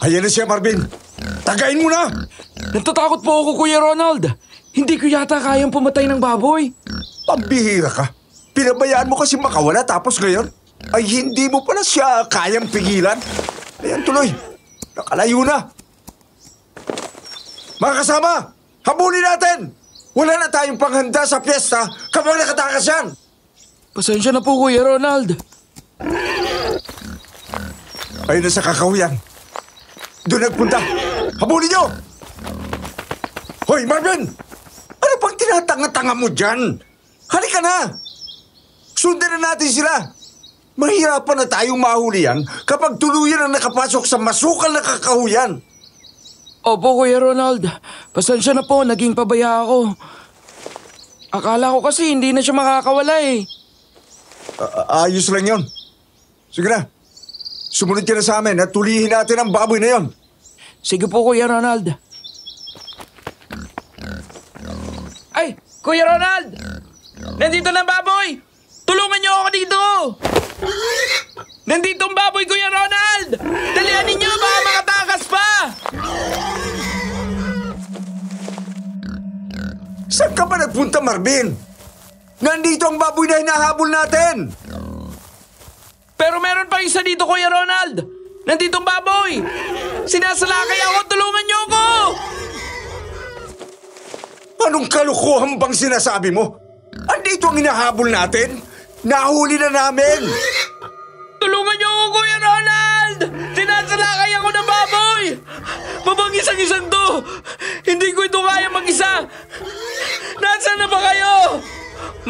Ayan na siya, Marvin. Tagayin mo na! Natatakot po ako, Kuya Ronald. Hindi ko yata kayang pumatay ng baboy. Pambihira ka. Pinabayaan mo kasi makawala tapos ngayon ay hindi mo pala siya kayang pigilan. Ayan tuloy. Nakalayo na. Mga kasama, habulin natin! Wala na tayong panghanda sa piyesta kapag nakatakas yan. Pasensya na po, Kuya Ronald. Ayun na sa kakahuyan. Doon nagpunta. Habulin nyo! Hoy, Marvin! Ano pang tinatanga-tanga mo dyan? Halika na! Sundan na natin sila. Mahirapan na tayong mahuli yan kapag tuluyan ang nakapasok sa masukal na kakahuyan. Opo, Kuya Ronald. Pasensya na po, naging pabaya ako. Akala ko kasi hindi na siya makakawala eh. Ayos lang yon. Sige na. Sumunod ka na sa amin at tulihin natin ang baboy na yon. Sige po, Kuya Ronald. Ay, Kuya Ronald! Nandito na ang baboy! Tulungan niyo ako dito! Nandito ang baboy, Kuya Ronald! Dalihan ninyo, baka makatakas pa! Saan ka ba nagpunta, Marvin? Nandito ang baboy na hinahabol natin! Pero meron pa isa dito, Kuya Ronald! Nandito ang baboy! Sinasalakay ako! Tulungan niyo ako! Anong kalukuhan bang sinasabi mo? Andito ang hinahabol natin? Nahuli na namin! Tulungan niyo ako, Kuya Ronald! Sinasalakay ako ng baboy! Mabangisang-isang to! Hindi ko ito kaya mag-isa! Nasaan na ba kayo?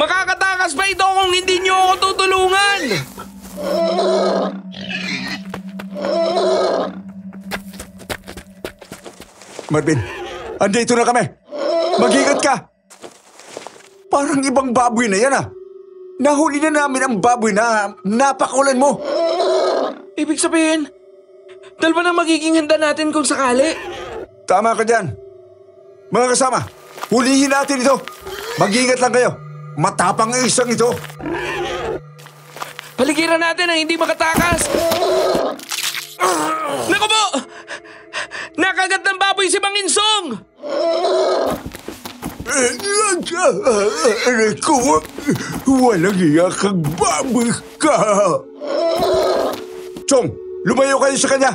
Makakatakas pa ito kung hindi niyo ako tutulungan! Marvin, andito na kami! Mag-ingat ka! Parang ibang baboy na yan ah! Nahuli na namin ang baboy na napakulan mo! Ibig sabihin, dalawa na magiging handa natin kung sakali. Tama ka dyan. Mga kasama, hulihin natin ito. Mag-ingat lang kayo. Matapang ang isang ito. Paligiran natin ang hindi makatakas. Naku po! Nakagat ng baboy si Mang Insong! Walang iya kang baboy ka! Chong, lumayo kayo sa kanya.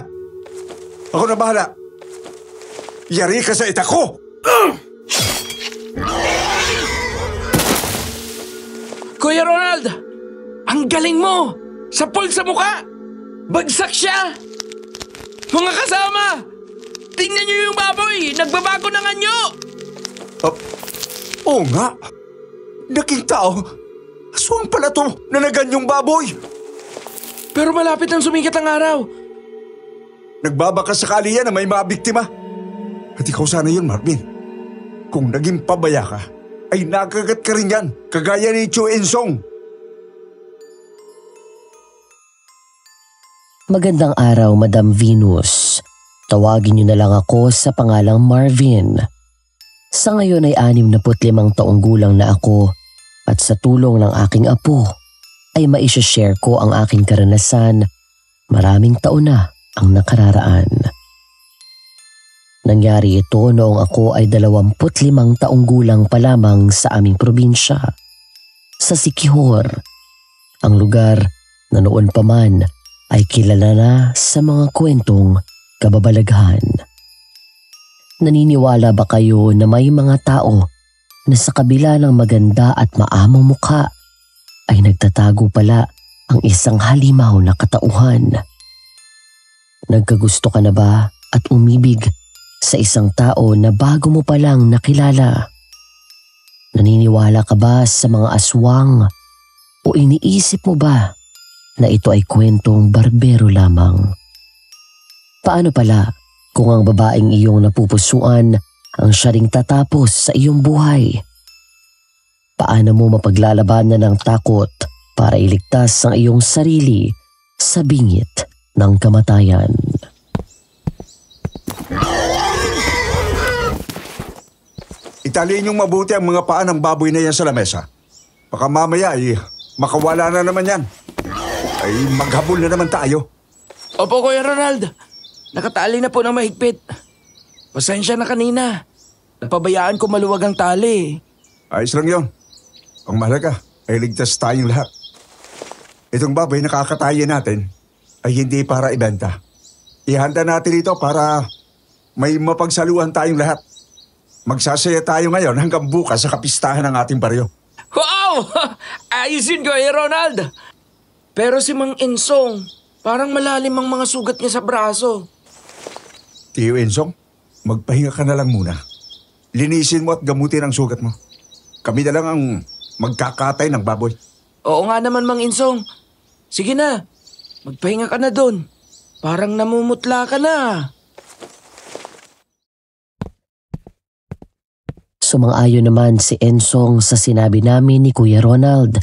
Ako na bahala. Yari ka sa itak ko! Kuya Ronald! Ang galing mo! Sapol sa muka! Bagsak siya! Mga kasama! Tingnan niyo yung baboy! Nagbabago ng anyo! Oo nga. Naging tao. Aswang pala to na naganyong baboy. Pero malapit ang sumikat ang araw. Nagbabaka sakali yan na may mga biktima. At ikaw sana yun, Marvin. Kung naging pabaya ka, ay nakagat ka rin yan, kagaya ni Chu Insong. Magandang araw, Madam Venus. Tawagin niyo na lang ako sa pangalang Marvin. Sa ngayon ay 65 taong gulang na ako at sa tulong ng aking apo ay maisha-share ko ang aking karanasan. Maraming taon na ang nakararaan. Nangyari ito noong ako ay 25 taong gulang pa lamang sa aming probinsya, sa Siquijor, ang lugar na noon pa man ay kilala na sa mga kwentong kababalaghan. Naniniwala ba kayo na may mga tao na sa kabila ng maganda at maamong mukha ay nagtatago pala ang isang halimaw na katauhan? Nagkagusto ka na ba at umibig sa isang tao na bago mo palang nakilala? Naniniwala ka ba sa mga aswang o iniisip mo ba na ito ay kwentong barbero lamang? Paano pala kung ang babaeng iyong napupusuan ang siya ring tatapos sa iyong buhay? Paano mo mapaglalabanan ng takot para iligtas ang iyong sarili sa bingit ng kamatayan? Italiin niyong mabuti ang mga paa ng baboy na yan sa lamesa. Baka mamaya ay makawala na naman yan. Ay maghabol na naman tayo. Opo, Kuya Ronald. Nakatali na po ng mahigpit. Pasensya na kanina. Napabayaan ko maluwag ang tali. Ayos lang yon. Ang mahalaga ay ligtas tayong lahat. Itong baboy na kakatayin natin ay hindi para ibenta. Ihanda natin ito para may mapagsaluhan tayong lahat. Magsasaya tayo ngayon hanggang bukas sa kapistahan ng ating baryo. Wow! Ayos yun, Kuya Ronald. Pero si Mang Ensong, parang malalim ang mga sugat niya sa braso. Tiyo Ensong, magpahinga ka na lang muna. Linisin mo at gamutin ang sugat mo. Kami na lang ang magkakatay ng baboy. Oo nga naman, Mang Ensong. Sige na, magpahinga ka na doon. Parang namumutla ka na. Sumang-ayon naman si Ensong sa sinabi namin ni Kuya Ronald.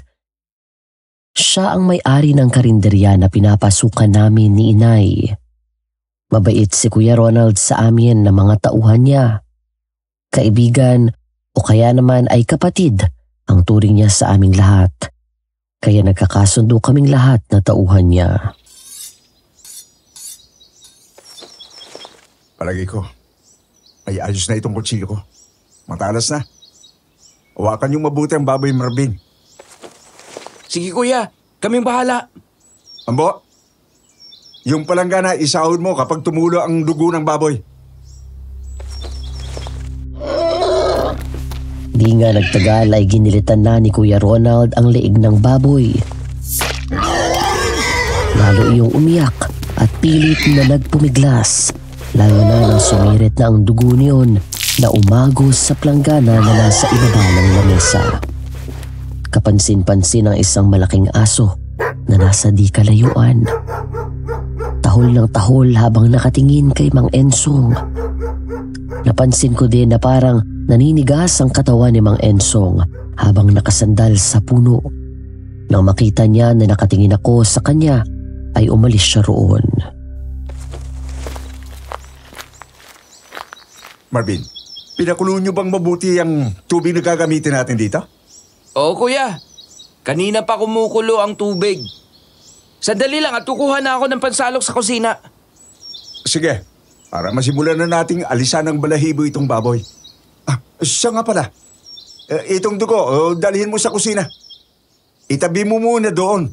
Siya ang may-ari ng karinderya na pinapasukan namin ni Inay. Mabait si Kuya Ronald sa amin na mga tauhan niya. Kaibigan o kaya naman ay kapatid ang turing niya sa aming lahat. Kaya nagkakasundo kaming lahat na tauhan niya. Palagi ko, ay ayos na itong kutsilyo ko. Matalas na. Hawakan yung mabuti ang baboy, Marvin. Sige kuya, kaming bahala. Ambo, yung palanggana isahod mo kapag tumulo ang dugo ng baboy. Di nga nagtagal ay ginilitan na ni Kuya Ronald ang leeg ng baboy. Lalo iyong umiyak at pilit na nagpumiglas. Lalo na nang sumirit na ang dugo niyon na umagos sa planggana na nasa ibaba ng lamesa. Kapansin-pansin ang isang malaking aso na nasa di kalayuan. Tahol ng tahol habang nakatingin kay Mang Ensong. Napansin ko din na parang naninigas ang katawan ni Mang Ensong habang nakasandal sa puno. Nang makita niya na nakatingin ako sa kanya, ay umalis siya roon. Marvin, pinakulo niyo bang mabuti ang tubig na gagamitin natin dito? Oo kuya, kanina pa kumukulo ang tubig. Sandali lang at kukuha na ako ng pansalok sa kusina. Sige, para masimulan na nating alisan ng balahibo itong baboy. Siya nga pala. Itong dugo, dalhin mo sa kusina. Itabi mo muna doon.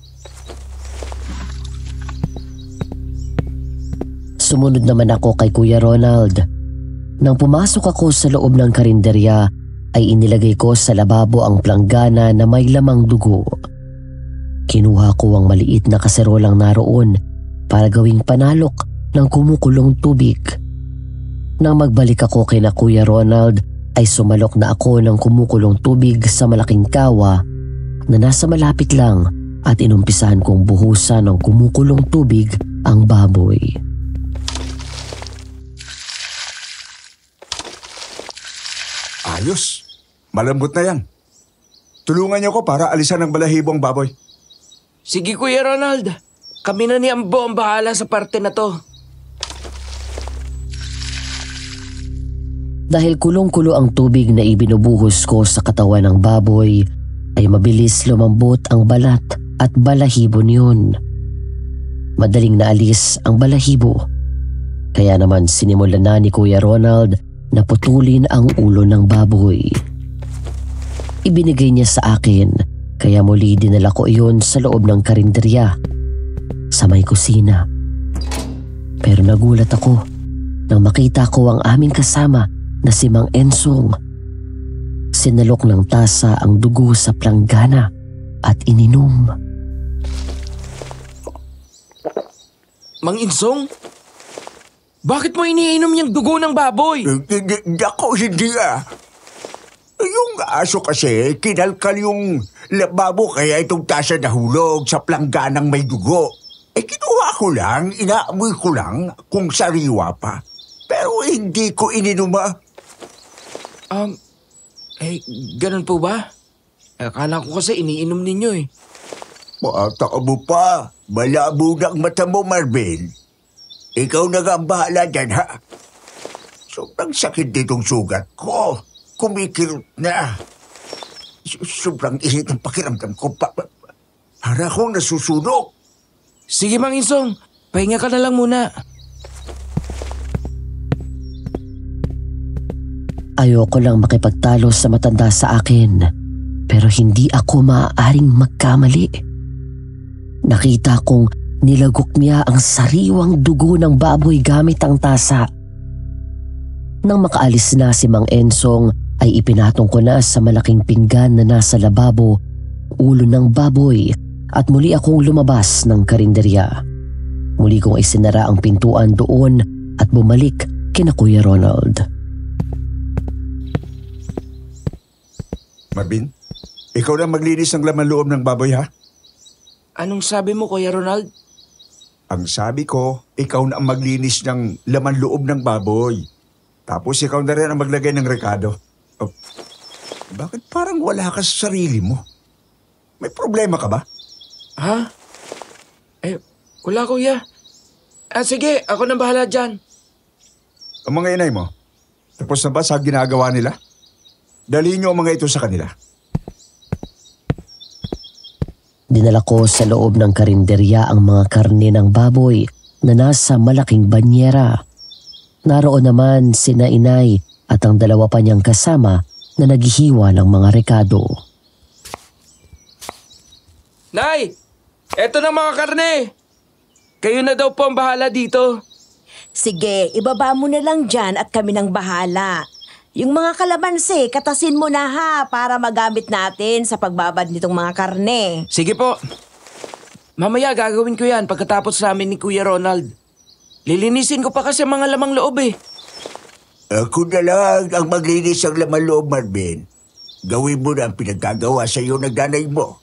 Sumunod naman ako kay Kuya Ronald. Nang pumasok ako sa loob ng karinderya, ay inilagay ko sa lababo ang planggana na may lamang dugo. Kinuha ko ang maliit na kaserolang naroon para gawing panalok ng kumukulong tubig. Nang magbalik ako kay na Kuya Ronald, ay sumalok na ako ng kumukulong tubig sa malaking kawa na nasa malapit lang at inumpisahan kong buhusan ng kumukulong tubig ang baboy. Ayos. Malambot na yan. Tulungan niyo ko para alisan ng balahibo ang baboy. Sige Kuya Ronald, kami na ni Ambo ang bahala sa parte na to. Dahil kulong-kulo ang tubig na ibinubuhos ko sa katawan ng baboy, ay mabilis lumambot ang balat at balahibo niyon. Madaling naalis ang balahibo. Kaya naman sinimulan na ni Kuya Ronald na putulin ang ulo ng baboy. Ibinigay niya sa akin, kaya muli dinala ko iyon sa loob ng karinderya, sa may kusina. Pero nagulat ako nang makita ko ang aming kasama na si Mang Ensong. Sinalok ng tasa ang dugo sa planggana at ininom. Mang Ensong? Bakit mo iniinom yung dugo ng baboy? Ako hindi Yung aso kasi, kinalkal yung lababo kaya itong tasa nahulog sa plangganang may dugo. Kinuha ko lang, inaamoy ko lang kung sariwa pa. Pero hindi ko ininuma. Ganun po ba? Akala ko kasi iniinom ninyo eh. Bata mo pa. Malabo na ang mata mo, Marvin. Ikaw na nga ang bahala dyan, ha? Sobrang sakit ditong sugat ko. Kumikirot na. Sobrang init ang pakiramdam ko. Para akong nasusunog. Sige Mang Ensong, pahinga ka na lang muna. Ayoko lang makipagtalo sa matanda sa akin, pero hindi ako maaaring magkamali. Nakita kong nilagok niya ang sariwang dugo ng baboy gamit ang tasa. Nang makaalis na si Mang Ensong ay ipinatong ko na sa malaking pinggan na nasa lababo ulo ng baboy at muli akong lumabas ng karinderya. Muli kong isinara ang pintuan doon at bumalik kina Kuya Ronald. Marvin, ikaw na maglinis ng laman loob ng baboy, ha? Anong sabi mo, Kuya Ronald? Ang sabi ko, ikaw na ang maglinis ng laman loob ng baboy. Tapos ikaw na rin ang maglagay ng rekado. Oh, bakit parang wala ka sa sarili mo? May problema ka ba? Ha? Wala, Kuya. Sige, ako nang bahala dyan. Ang mga inay mo, tapos na ba sa ginagawa nila? Dalhin niyo ang mga ito sa kanila. Dinala ko sa loob ng karinderya ang mga karne ng baboy na nasa malaking banyera. Naroon naman sina inay at ang dalawa pa niyang kasama na naghihiwa ng mga rekado. Nay! Eto na mga karne! Kayo na daw po ang bahala dito. Sige, ibaba mo na lang dyan at kami nang bahala. Yung mga kalamansi, katasin mo na ha para magamit natin sa pagbabad nitong mga karne. Sige po. Mamaya gagawin ko yan pagkatapos namin ni Kuya Ronald. Lilinisin ko pa kasi mga lamang loob eh. Ako na lang ang maglinis ng laman loob, Marvin. Gawin mo na ang pinagkagawa sa iyo ng nanay mo.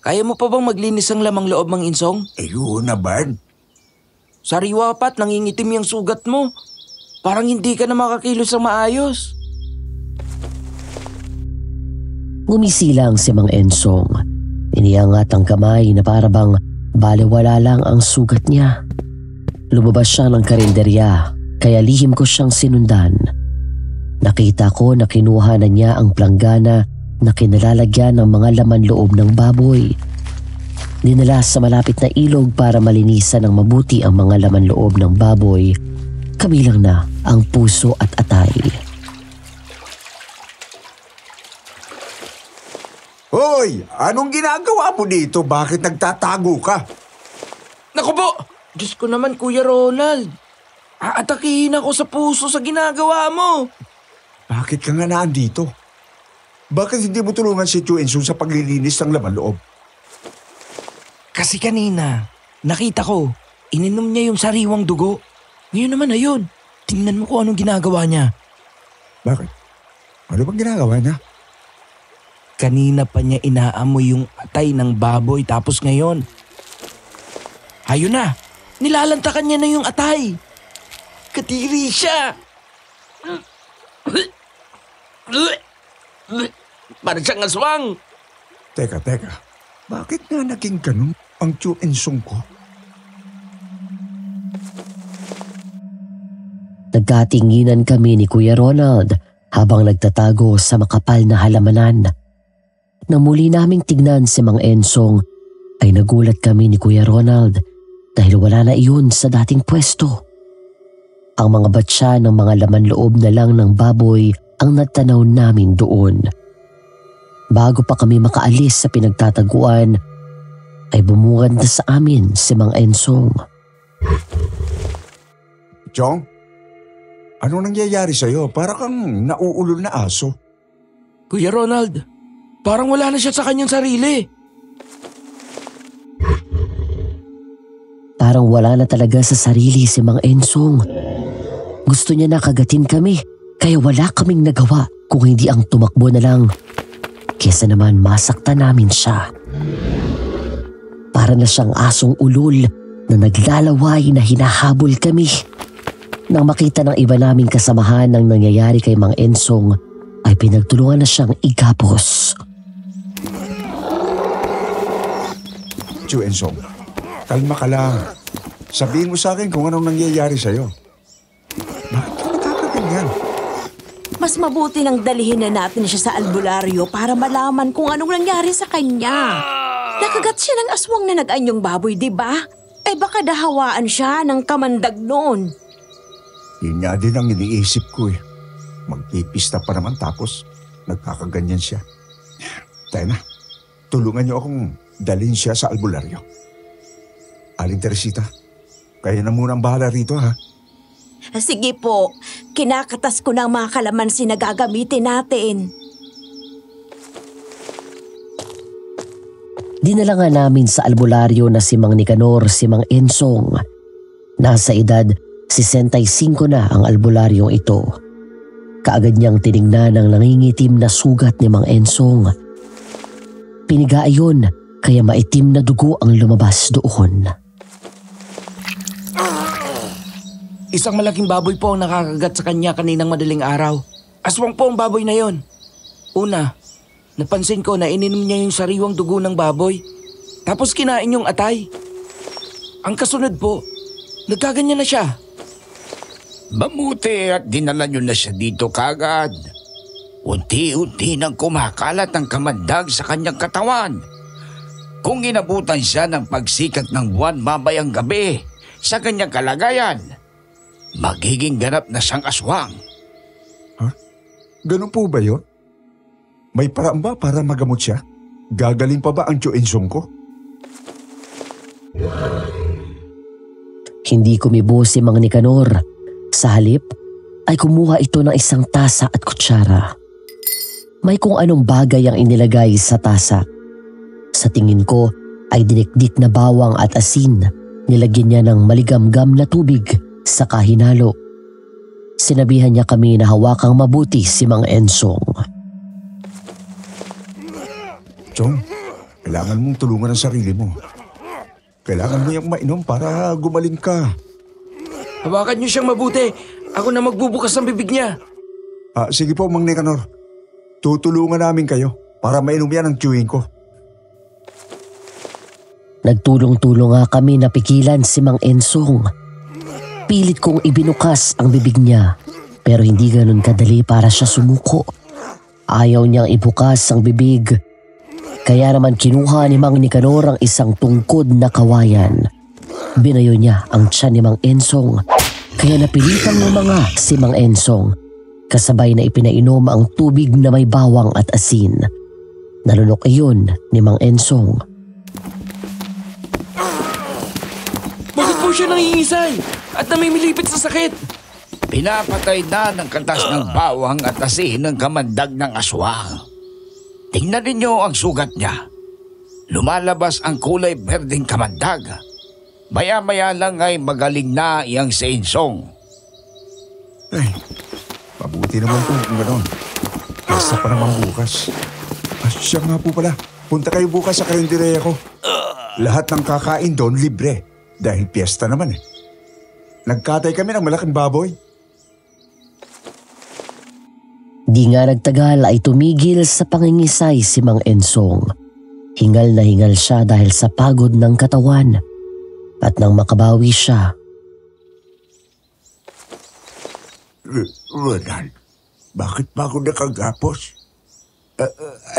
Kaya mo pa bang maglinis ng lamang loob, Mang Insong? Ayun naman. Sariwa pa't nangingitim yung sugat mo. Parang hindi ka na makakilos ng maayos. Ngumisilang si Mang Ensong. Iniangat ang kamay na parabang balewala lang ang sugat niya. Lumabas siya ng karinderya kaya lihim ko siyang sinundan. Nakita ko na kinuha na niya ang planggana na kinalalagyan ng mga laman loob ng baboy. Dinala sa malapit na ilog para malinisan ng mabuti ang mga laman loob ng baboy, kabilang na ang puso at atay. Hoy! Anong ginagawa mo dito? Bakit nagtatago ka? Naku po! Diyos ko naman, Kuya Ronald. Aatakihin ako sa puso sa ginagawa mo. Bakit ka nga naandito? Bakit hindi mo tulungan si Chu Insong sa paglilinis ng laman loob? Kasi kanina, nakita ko, ininom niya yung sariwang dugo. Ngayon naman ayun, tingnan mo kung anong ginagawa niya. Bakit? Ano bang ginagawa niya? Kanina pa niya inaamoy yung atay ng baboy tapos ngayon. Ayun na, nilalantakan niya na yung atay. Kadiri siya. Para siyang aswang. Teka. Bakit nga naging ganun ang Chu Insong ko? Nagkatinginan kami ni Kuya Ronald habang nagtatago sa makapal na halamanan. Nang muli naming tignan si Mang Ensong ay nagulat kami ni Kuya Ronald dahil wala na iyon sa dating pwesto. Ang mga batya ng mga laman loob na lang ng baboy ang nagtanaw namin doon. Bago pa kami makaalis sa pinagtataguan ay bumungad na sa amin si Mang Ensong. Chong, anong nangyayari sa'yo? Para kang nauulol na aso. Kuya Ronald, parang wala na siya sa kanyang sarili. Parang wala na talaga sa sarili si Mang Ensong. Gusto niya na kagatin kami kaya wala kaming nagawa kung hindi ang tumakbo na lang. Kesa naman masaktan namin siya. Para na siyang asong ulol na naglalaway na hinahabol kami. Nang makita ng iba naming kasamahan ng nangyayari kay Mang Ensong ay pinagtulungan na siyang igapos. Chu Insong, kalma ka lang. Sabihin mo sa akin kung anong nangyayari sa'yo. Bakit ka nagkakaganyan? Mas mabuti nang dalhin na natin siya sa albularyo para malaman kung anong nangyari sa kanya. Nakagat siya ng aswang na nag-anyong baboy, di ba? Baka dahawaan siya ng kamandag noon. Yun nga din ang iniisip ko eh. Magpipista pa naman tapos nagkakaganyan siya. Tayo na, tulungan niyo akong dalhin siya sa albularyo. Aling Teresita, kayo na muna ang bahala rito ha. Sige po, kinakatas ko ng mga kalamansi na gagamitin natin. Dinala nga namin sa albularyo na si Mang Nicanor, si Mang Ensong. Nasa edad 65 na ang albularyong ito. Kaagad niyang tinignan ang nangingitim na sugat ni Mang Ensong. Piniga ayon, kaya maitim na dugo ang lumabas doon. Isang malaking baboy po ang nakakagat sa kanya kaninang madaling araw. Aswang po ang baboy na yon. Una, napansin ko na ininom niya yung sariwang dugo ng baboy. Tapos kinain yung atay. Ang kasunod po, nagkaganyan na siya. Mabuti at dinala nyo na siya dito kagad. Unti-unti nang kumakalat ang kamandag sa kanyang katawan. Kung inabutan siya ng pagsikat ng buwan mamayang gabi sa kanyang kalagayan, magiging ganap na siyang aswang. Ganun po ba yun? May paraan ba para magamot siya? Gagaling pa ba ang Tio Ensong ko? Hindi kumibo si Mang Nicanor. Sa halip ay kumuha ito ng isang tasa at kutsara. May kung anong bagay ang inilagay sa tasa. Sa tingin ko ay dinikdik na bawang at asin. Nilagyan niya ng maligamgam na tubig sa kahinalo. Sinabihan niya kami na hawakang mabuti si Mang Ensong. Chong, kailangan mong tulungan ang sarili mo. Kailangan mo yung mainom para gumaling ka. Hawakan niyo siyang mabuti. Ako na magbubukas ng bibig niya. Sige po, Mang Nicanor. Tutulungan namin kayo para mainom yan ang chewing ko. Nagtulong-tulong nga kami na pigilan si Mang Ensong. Pilit kong ibinukas ang bibig niya, pero hindi ganun kadali para siya sumuko. Ayaw niyang ibukas ang bibig. Kaya naman kinuha ni Mang Nicanor ang isang tungkod na kawayan. Binayo niya ang tiyan ni Mang Ensong, kaya napilitang lumanga si Mang Ensong. Kasabay na ipinainom ang tubig na may bawang at asin. Nalunok iyon ni Mang Ensong. Bakit po siya nangingisay at namimilipit sa sakit? Pinapatay na ng katas ng bawang at asin ng kamandag ng aswang. Tingnan ninyo ang sugat niya. Lumalabas ang kulay berdeng kamandag. Maya-maya lang ay magaling na iyang si Ensong. Ay, mabuti naman po kung gano'n. Basta pa naman bukas. Siya nga po pala. Punta kayo bukas sa karindereya ko. Lahat ng kakain doon libre. Dahil piyesta naman eh. Nagkatay kami ng malaking baboy. Di nga nagtagal ay tumigil sa pangingisay si Mang Ensong. Hingal na hingal siya dahil sa pagod ng katawan. At nang makabawi siya, Ronald, bakit pa ako nakagapos?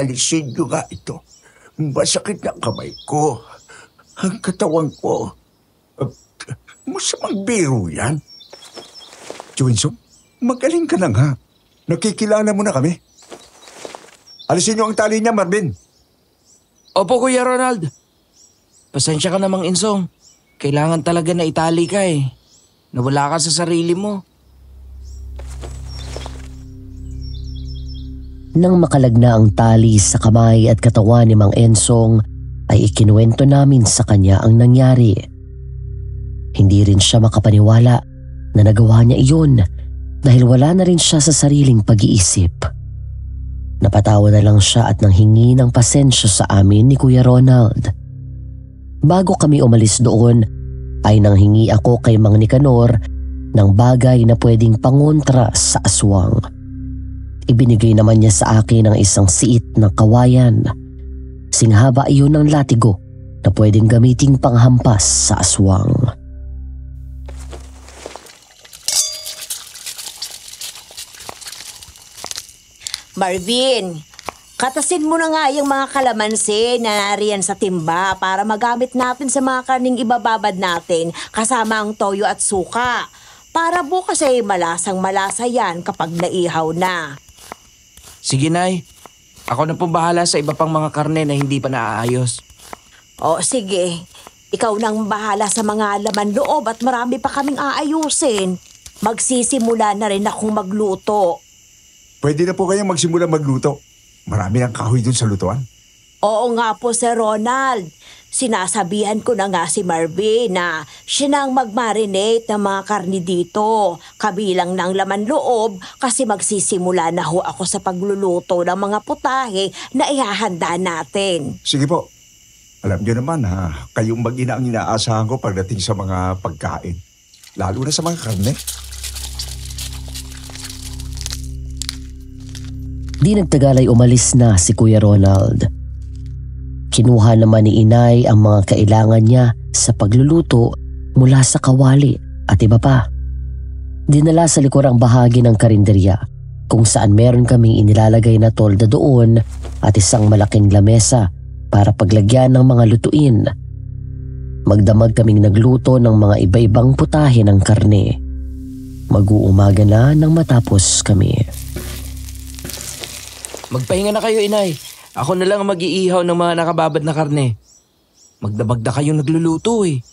Alisin nyo nga ito. Masakit na ang kamay ko. Ang katawan ko. Masamang biro yan. Chewinso, magaling ka na nga. Nakikilala mo na kami. Alisin nyo ang tali niya, Marvin. Opo, Kuya Ronald. Pasensya ka na, Mang Ensong. Kailangan talaga na itali ka eh. Nawala ka sa sarili mo. nang makalagna ang tali sa kamay at katawan ni Mang Ensong, ay ikinuwento namin sa kanya ang nangyari. Hindi rin siya makapaniwala na nagawa niya iyon dahil wala na rin siya sa sariling pag-iisip. Napatawa na lang siya at nanghingi ng pasensya sa amin ni Kuya Ronald. Bago kami umalis doon, ay nanghingi ako kay Mang Nicanor ng bagay na pwedeng pangontra sa aswang. Ibinigay naman niya sa akin ang isang siit na kawayan. Singhaba iyon ng latigo na pwedeng gamiting panghampas sa aswang. Marvin, katasin mo na nga yung mga kalamansi na nariyan sa timba para magamit natin sa mga karning ibababad natin kasama ang toyo at suka. Para bukas ay malasang malasa yan kapag naihaw na. Sige, Nay. Ako na po bahala sa iba pang mga karne na hindi pa naaayos. O sige, ikaw nang bahala sa mga laman loob at marami pa kaming aayusin. Magsisimula na rin akong magluto. Pwede na po kayong magsimula magluto. Marami ng kahoy dun sa lutuan. Oo nga po, Sir Ronald. Sinasabihan ko na nga si Marvin na siya nang mag-marinate ng mga karni dito. Kabilang ng laman loob kasi magsisimula na ho ako sa pagluluto ng mga putahe na ihahanda natin. Sige po. Alam niyo naman ha, kayong mag-ina ang inaasahan ko pagdating sa mga pagkain. Lalo na sa mga karne. Di nagtagal ay umalis na si Kuya Ronald. Kinuha naman ni Inay ang mga kailangan niya sa pagluluto mula sa kawali at iba pa. Dinala sa likurang bahagi ng karinderya kung saan meron kaming inilalagay na tolda doon at isang malaking lamesa para paglagyan ng mga lutuin. Magdamag kaming nagluto ng mga iba-ibang putahe ng karne. Mag-uumaga na nang matapos kami. Magpahinga na kayo, Inay. Ako na lang ang mag-iihaw ng mga nakababad na karne. Magdamag na kayong nagluluto eh.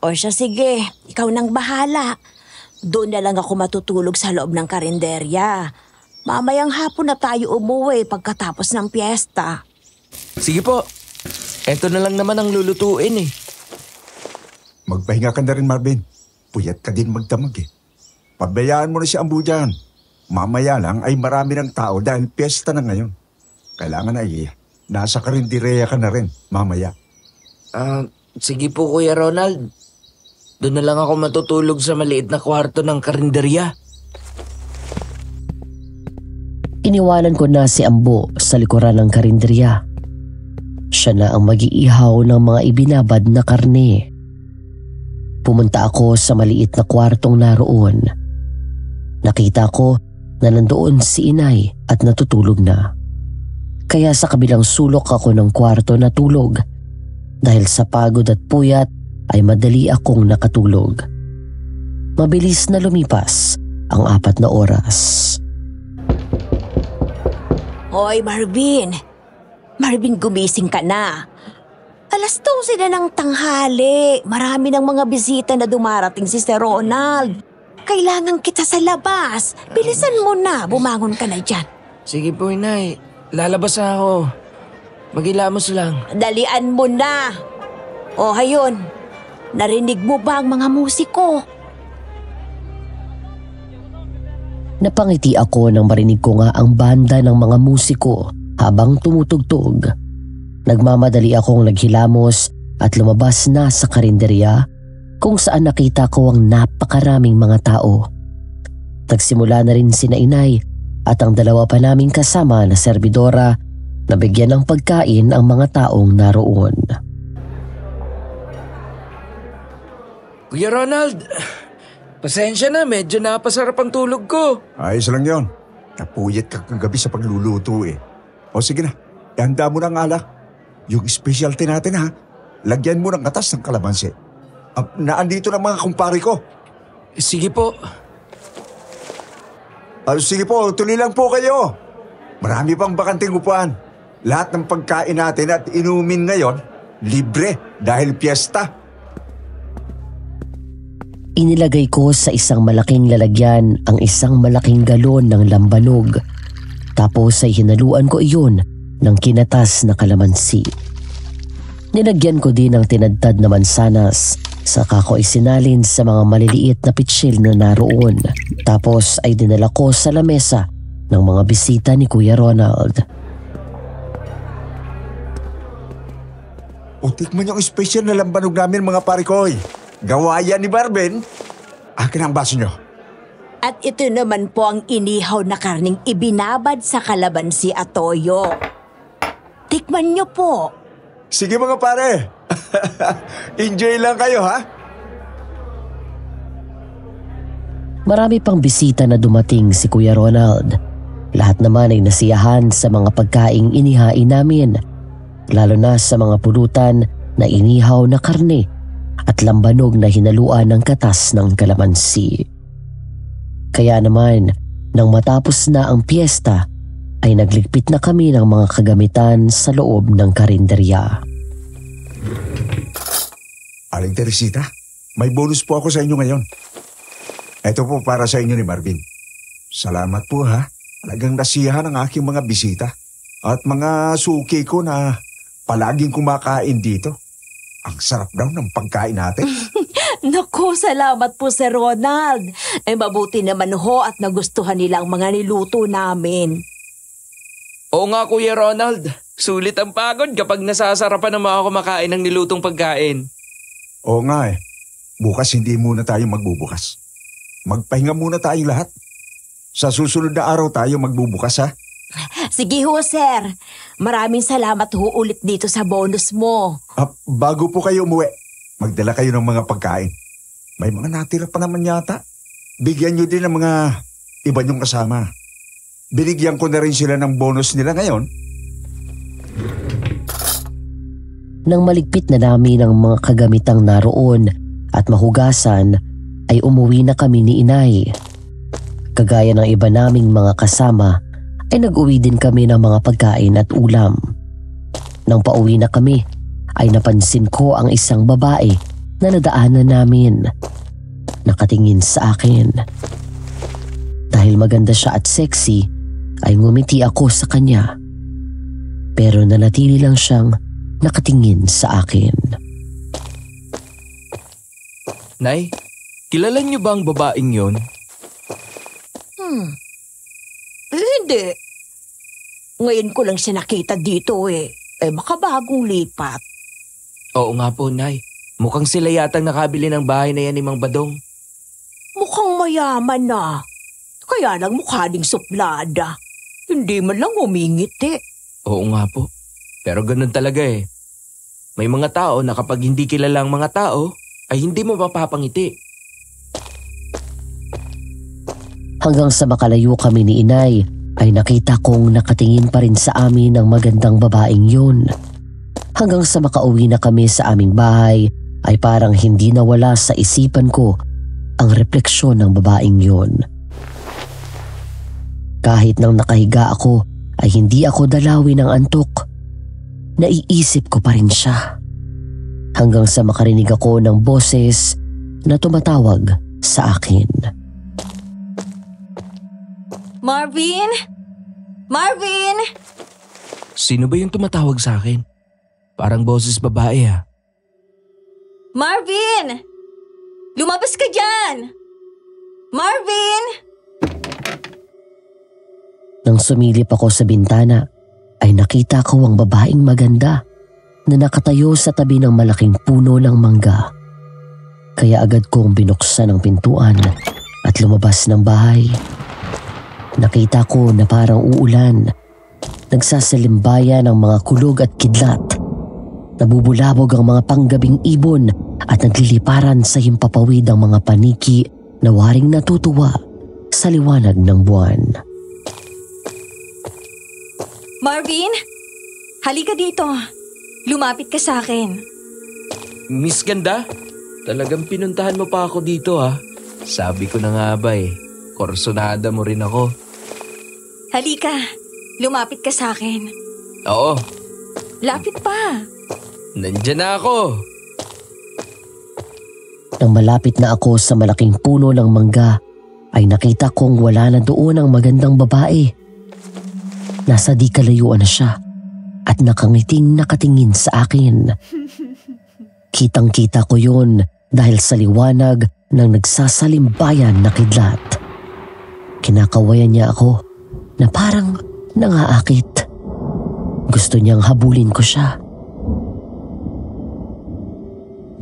O siya, sige, ikaw nang bahala. Doon na lang ako matutulog sa loob ng karinderya. Mamayang hapon na tayo umuwi pagkatapos ng piyesta. Sige po. Eto na lang naman ang lulutuin eh. Magpahinga ka na rin, Marvin. Puyat ka din magdamag eh. Pabayaan mo na si Ambu dyan. Mamaya lang ay marami ng tao dahil piyesta na ngayon. Kailangan ay nasa karinderya ka na rin mamaya. Sige po, Kuya Ronald. Doon na lang ako matutulog sa maliit na kwarto ng karinderya. Iniwanan ko na si Ambo sa likuran ng karinderya. Siya na ang mag-iihaw ng mga ibinabad na karne. Pumunta ako sa maliit na kwartong naroon. Nakita ko na nandoon si Inay at natutulog na. Kaya sa kabilang sulok ako ng kwarto natulog. Dahil sa pagod at puyat ay madali akong nakatulog. Mabilis na lumipas ang 4 na oras. Hoy, Marvin. Marvin, gumising ka na. 12:00 na ng tanghali. Marami ng mga bisita na dumarating si Sir Ronald. Kailangan kita sa labas. Bilisan mo na. Bumangon ka na dyan. Sige po, Inay. Lalabas na ako. Magilamos lang. Dalian mo na. O, hayon. Narinig mo ba ang mga musiko? Napangiti ako nang marinig ko nga ang banda ng mga musiko habang tumutugtog. Nagmamadali akong naghilamos at lumabas na sa karinderya kung saan nakita ko ang napakaraming mga tao. Nagsimula na rin sina Inay at ang 2 pa naming kasama na serbidora na bigyan ng pagkain ang mga taong naroon. Kuya Ronald, pasensya na, medyo napasarap ang tulog ko. Ayos lang yon. Napuyat ka kagabi sa pagluluto eh. O sige na, ihanda mo ng alak. Yung specialty natin ha, lagyan mo ng katas ng kalamansi. Naandito na mga kumpare ko. Sige po. Sige po, tuloy lang po kayo. Marami pang bakanting upuan. Lahat ng pagkain natin at inumin ngayon, libre dahil piyesta. Inilagay ko sa isang malaking lalagyan ang isang malaking galon ng lambanog. Tapos ay hinaluan ko iyon ng kinatas na kalamansi. Nilagyan ko din ng tinadtad na mansanas. Saka ko isinalin sa mga maliliit na pitsil na naroon. Tapos ay dinala ko sa lamesa ng mga bisita ni Kuya Ronald. Tikman yung special na lambanog namin mga parikoy. Gawa yan ni Marvin. Akin ang baso nyo. At ito naman po ang inihaw na karning ibinabad sa kalamansi at toyo. Tikman nyo po. Sige mga pare. Enjoy lang kayo ha. Marami pang bisita na dumating si Kuya Ronald. Lahat naman ay nasiyahan sa mga pagkaing inihain namin. Lalo na sa mga pulutan na inihaw na karne at lambanog na hinaluan ng katas ng kalamansi. Kaya naman, nang matapos na ang piyesta, ay nagligpit na kami ng mga kagamitan sa loob ng karinderya. Aling Teresita, may bonus po ako sa inyo ngayon. Ito po para sa inyo ni Marvin. Salamat po ha. Talagang nasiyahan ang aking mga bisita at mga suki ko na palaging kumakain dito. Ang sarap daw ng pagkain natin. Naku, salamat po Sir Ronald. Mabuti naman ho at nagustuhan nila ang mga niluto namin. Oo nga, Kuya Ronald. Sulit ang pagod kapag nasasarapan ng mga kumakain ng nilutong pagkain. Oo nga eh. Bukas hindi muna tayo magbubukas. Magpahinga muna tayong lahat. Sa susunod na araw tayo magbubukas ha. Sige ho, sir. Maraming salamat ho ulit dito sa bonus mo. Bago po kayo umuwi, magdala kayo ng mga pagkain. May mga natira pa naman yata. Bigyan nyo din ng mga iba nyong kasama. Binigyan ko na rin sila ng bonus nila ngayon. Nang maligpit na namin ang mga kagamitang naroon at mahugasan, ay umuwi na kami ni Inay. Kagaya ng iba naming mga kasama, ay nag-uwi din kami ng mga pagkain at ulam. Nang pauwi na kami, ay napansin ko ang isang babae na nadaanan namin. Nakatingin sa akin. Dahil maganda siya at sexy, ay ngumiti ako sa kanya. Pero nanatili lang siyang nakatingin sa akin. Nay, kilala niyo ba ang babaeng yon? Hindi. Ngayon ko lang siya nakita dito eh. Baka bagong lipat. Oo nga po, Nay. Mukhang sila yatang nakabili ng bahay na yan ni Mang Badong. Mukhang mayaman na. Kaya lang mukha ding suplada. Hindi man lang umingiti. Oo nga po. Pero ganun talaga eh. May mga tao na kapag hindi kilala ang mga tao, ay hindi mo mapapangiti. Hanggang sa makalayo kami ni Inay, ay nakita kong nakatingin pa rin sa amin ang magandang babaeng yun. Hanggang sa makauwi na kami sa aming bahay, ay parang hindi nawala sa isipan ko ang refleksyon ng babaeng yun. Kahit nang nakahiga ako, ay hindi ako dalawin ng antok. Naiisip ko pa rin siya. Hanggang sa makarinig ako ng boses na tumatawag sa akin. Marvin? Marvin? Sino ba yung tumatawag sa akin? Parang boses babae ah. Marvin! Lumabas ka dyan! Marvin! Nang sumilip ako sa bintana, ay nakita ko ang babaeng maganda na nakatayo sa tabi ng malaking puno ng mangga. Kaya agad kong binuksan ang pintuan at lumabas ng bahay. Nakita ko na parang uulan. Nagsasalimbayan ang mga kulog at kidlat. Nabubulabog ang mga panggabing ibon at nagliliparan sa himpapawid ang mga paniki na waring natutuwa sa liwanag ng buwan. Marvin? Halika dito. Lumapit ka sa akin. Miss Ganda, talagang pinuntahan mo pa ako dito ah. Sabi ko na nga ba eh, korsonada mo rin ako. Halika. Lumapit ka sa akin. Oo, Lapit pa. nandyan na ako. Nang malapit na ako sa malaking puno ng mangga, ay nakita kong wala na doon ang magandang babae. Nasa di kalayuan na siya at nakangiting nakatingin sa akin. Kitang-kita ko yun dahil sa liwanag ng nagsasalimbayan na kidlat. Kinakawayan niya ako na parang nangaakit. Gusto niyang habulin ko siya.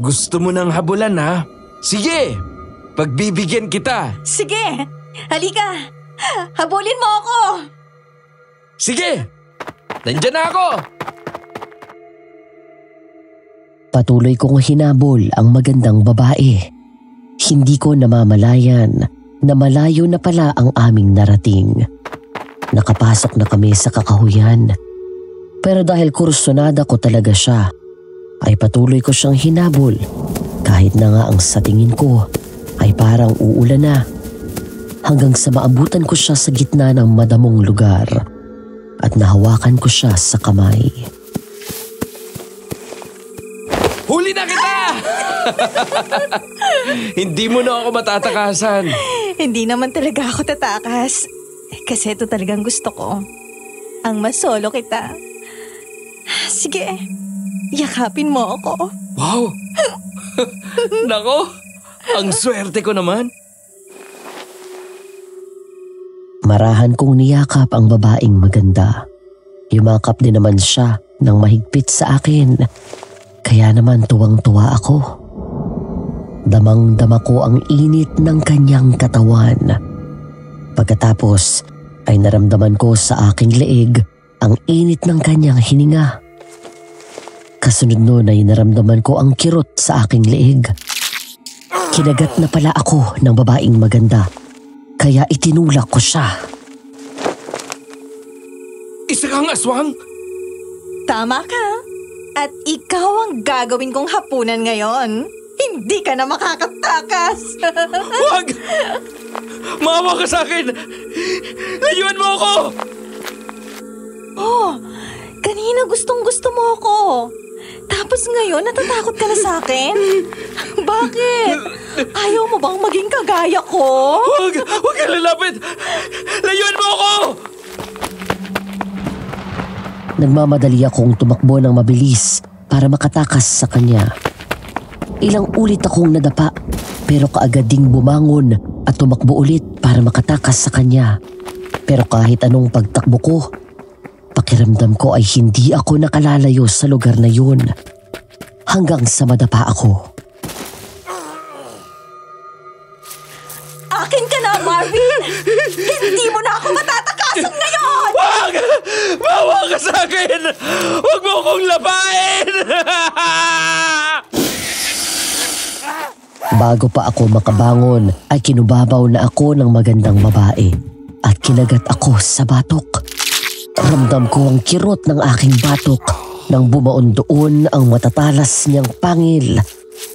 Gusto mo nang habulan ha? Sige, pagbibigyan kita. Sige. Halika. Habulin mo ako. Sige, nandyan na ako. Patuloy kong hinabol ang magandang babae. Hindi ko namamalayan na malayo na pala ang aming narating. Nakapasok na kami sa kakahuyan. Pero dahil kursunada ko talaga siya, ay patuloy ko siyang hinabol kahit na nga ang sa tingin ko ay parang uulan na. hanggang sa maabutan ko siya sa gitna ng madamong lugar at nahawakan ko siya sa kamay. Huli na kita! Hindi mo na ako matatakasan. Hindi naman talaga ako tatakas. Kasi ito talagang gusto ko. Ang masolo kita. Sige, yakapin mo ako. Wow! Nako, ang swerte ko naman. Marahan kong niyakap ang babaeng maganda. Yumakap din naman siya ng mahigpit sa akin. Kaya naman tuwang-tuwa ako. Damang-dama ko ang init ng kanyang katawan. Pagkatapos ay naramdaman ko sa aking leeg ang init ng kanyang hininga. Kasunod nun ay naramdaman ko ang kirot sa aking leeg. Kinagat na pala ako ng babaeng maganda. Kaya itinulak ko siya. Isa kang aswang? Tama ka. At ikaw ang gagawin kong hapunan ngayon. Hindi ka na makakatakas. Wag! Maawa ka sa akin! Layuan mo ako! Oh, kanina gustong-gusto mo ako. Tapos ngayon, natatakot ka na sa akin? Bakit? Ayaw mo bang maging kagaya ko? Wag! Wag ka lalapit! Layuan mo ako! Nagmamadali akong tumakbo ng mabilis para makatakas sa kanya. Ilang ulit akong nadapa pero kaagad ding bumangon at tumakbo ulit para makatakas sa kanya. Pero kahit anong pagtakbo ko, pakiramdam ko ay hindi ako nakalalayo sa lugar na yun hanggang sa madapa ako. Akin ka na, Marvin! Hindi mo na ako matatakasan ngayon! Wag! Maawa ka sa akin! Wag mo akong labain! Bago pa ako makabangon ay kinubabaw na ako ng magandang babae at kinagat ako sa batok. Ramdam ko ang kirot ng aking batok nang bumaon doon ang matatalas niyang pangil.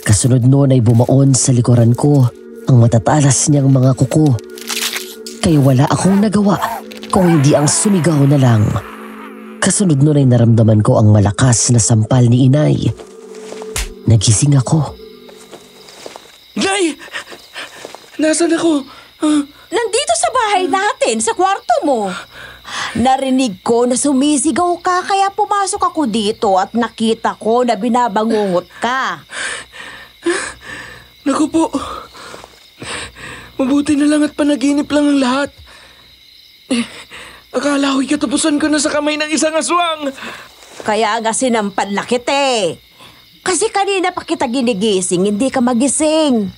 Kasunod noon ay bumaon sa likuran ko ang matatalas niyang mga kuko. Kaya wala akong nagawa kung hindi ang sumigaw na lang. Kasunod noon ay naramdaman ko ang malakas na sampal ni inay. Nagising ako. Nay! Nasaan ako? Nandito sa bahay natin, sa kwarto mo. Narinig ko na sumisigaw ka kaya pumasok ako dito at nakita ko na binabangungot ka. Naku po. Mabuti na lang at panaginip lang ang lahat. Akala ko'y katapusan ko na sa kamay ng isang aswang. Kaya nga sinampal na kita eh. Kasi kanina pa kita ginigising, hindi ka magising.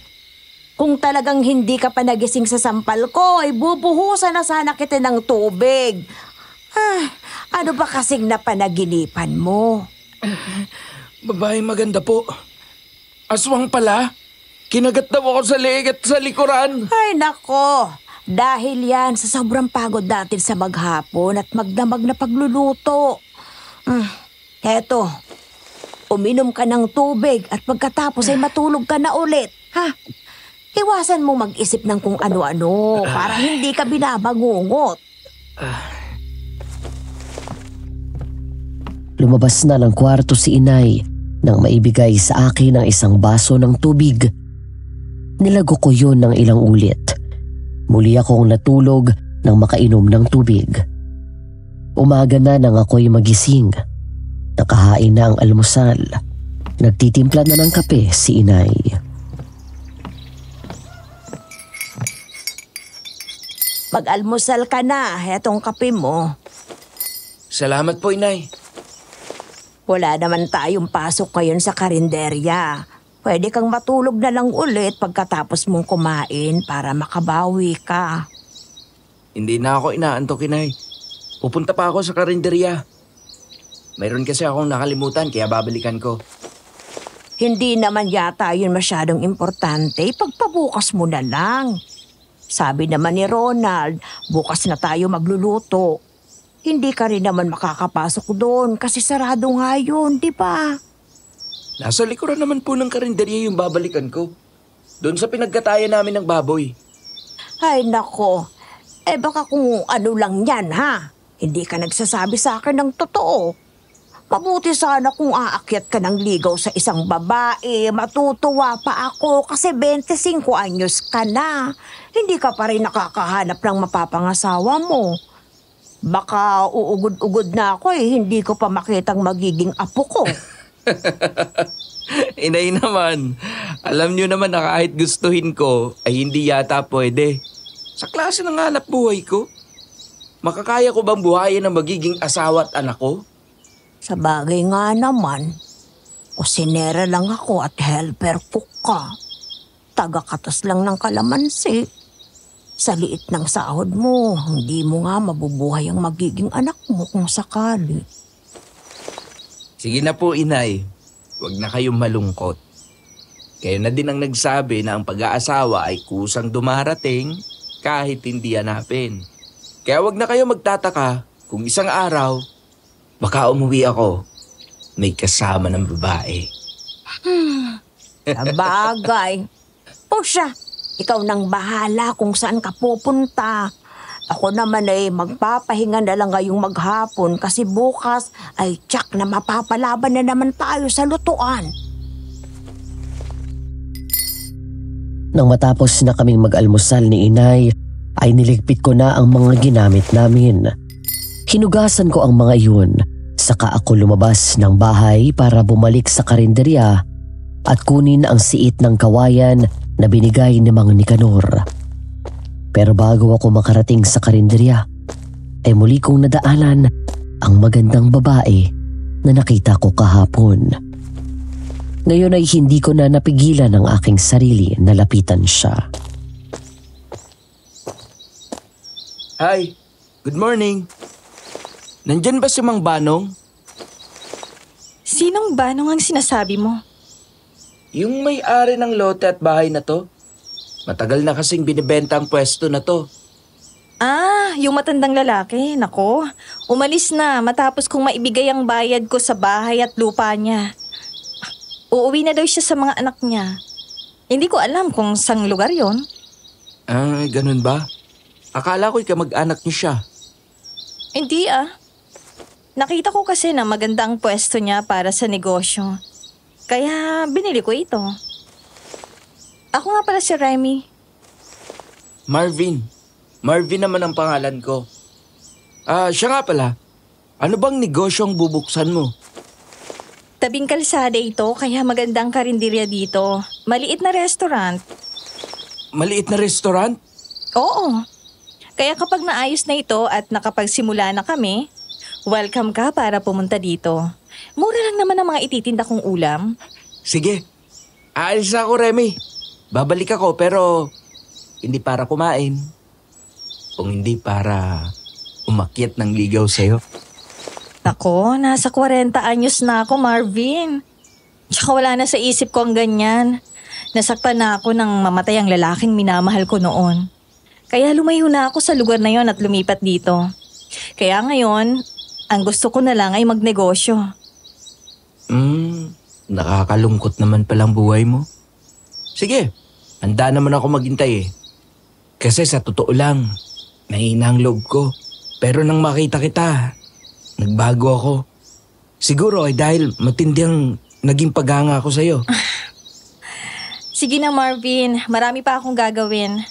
Kung talagang hindi ka pa nagising sa sampal ko, ay bubuhusan na sana kita ng tubig. Ano ba kasing napanaginipan mo? Babae maganda po. Aswang pala. Kinagat daw ako sa leeg at sa likuran. Ay nako, dahil yan sa sobrang pagod natin sa maghapon at magdamag na pagluluto. Eto, uminom ka ng tubig at pagkatapos ay matulog ka na ulit. Iwasan mo mag-isip ng kung ano-ano para hindi ka binabangungot. Lumabas na ng kwarto si inay nang maibigay sa akin ang isang baso ng tubig. Nilago ko yun ng ilang ulit. Muli akong natulog nang makainom ng tubig. Umaga na nang ako'y magising. Nakahain na ang almusal. Nagtitimpla na ng kape si inay. Mag-almusal ka na, etong kape mo. Salamat po, inay. Wala naman tayong pasok ngayon sa karinderya. Pwede kang matulog na lang ulit pagkatapos mong kumain para makabawi ka. Hindi na ako inaantok, inay. Pupunta pa ako sa karinderya. Mayroon kasi akong nakalimutan kaya babalikan ko. Hindi naman yata yun masyadong importante. Pagpabukas mo na lang. Sabi naman ni Ronald, bukas na tayo magluluto. Hindi ka rin naman makakapasok doon kasi sarado nga yun, di ba? Nasa likuran naman po ng karinderya yung babalikan ko. Doon sa pinagkatayan namin ng baboy. Ay nako, baka kung ano lang yan ha. Hindi ka nagsasabi sa akin ng totoo. Mabuti sana kung aakyat ka ng ligaw sa isang babae. Matutuwa pa ako kasi 25 anyos ka na. Hindi ka pa rin nakakahanap ng mapapangasawa mo. Baka uugod-ugod na ako hindi ko pa makitang magiging apo ko. Inay naman, alam niyo naman na kahit gustuhin ko ay hindi yata pwede. Sa klase ng hanap buhay ko, makakaya ko bang buhayin ang magiging asawa at anak ko? Sa bagay nga naman, kusinera lang ako at helper cook ka. Taga-katas lang ng kalamansi. Sa liit ng sahod mo, hindi mo nga mabubuhay ang magiging anak mo kung sakali. Sige na po, inay. Huwag na kayong malungkot. Kayo na din ang nagsabi na ang pag-aasawa ay kusang dumarating kahit hindi hanapin. Kaya huwag na kayo magtataka kung isang araw, baka umuwi ako, may kasama ng babae. Sa bagay. O siya, ikaw nang bahala kung saan ka pupunta. Ako naman ay magpapahinga na lang ngayong maghapon kasi bukas ay tsak na mapapalaban na naman tayo sa lutuan. Nang matapos na kaming mag-almusal ni inay, ay niligpit ko na ang mga ginamit namin. Hinugasan ko ang mga iyon, saka ako lumabas ng bahay para bumalik sa karinderya at kunin ang siit ng kawayan na binigay ni Mang Nicanor. Pero bago ako makarating sa karinderya, ay muli kong nadaanan ang magandang babae na nakita ko kahapon. Ngayon ay hindi ko na napigilan ang aking sarili na lapitan siya. Hi, good morning. Nandyan ba si Mang Banong? Sinong Banong ang sinasabi mo? Yung may-ari ng lote at bahay na to. Matagal na kasing binibenta ang pwesto na to. Ah, yung matandang lalaki. Nako, umalis na matapos kong maibigay ang bayad ko sa bahay at lupa niya. Uuwi na daw siya sa mga anak niya. Hindi ko alam kung sang lugar yon. Ah, ganun ba? Akala ko'y kamag-anak niyo siya. Hindi ah. Nakita ko kasi na maganda ang pwesto niya para sa negosyo. Kaya binili ko ito. Ako nga pala si Remy. Marvin. Marvin naman ang pangalan ko. Siya nga pala. Ano bang negosyong bubuksan mo? Tabing kalsada ito kaya magandang karinderya dito. Maliit na restaurant. Maliit na restaurant? Oo. Kaya kapag naayos na ito at nakapagsimula na kami, welcome ka para pumunta dito. Mura lang naman ang mga ititinda kong ulam. Sige. Aalis na ako, Remy. Babalik ako pero hindi para kumain. Kung hindi para umakyat ng ligaw sa'yo. Nako, nasa 40 anyos na ako, Marvin. Tsaka wala na sa isip ko ang ganyan. Nasaktan na ako nang mamatay ang lalaking minamahal ko noon. Kaya lumayo na ako sa lugar na yon at lumipat dito. Kaya ngayon, ang gusto ko na lang ay magnegosyo. Nakakalungkot naman palang buhay mo. Sige, handa naman ako maghintay eh. Kasi sa totoo lang, nahihina ang loob ko. Pero nang makita kita, nagbago ako. Siguro ay dahil matindi ang naging paghanga ko sa'yo. Sige na Marvin, marami pa akong gagawin.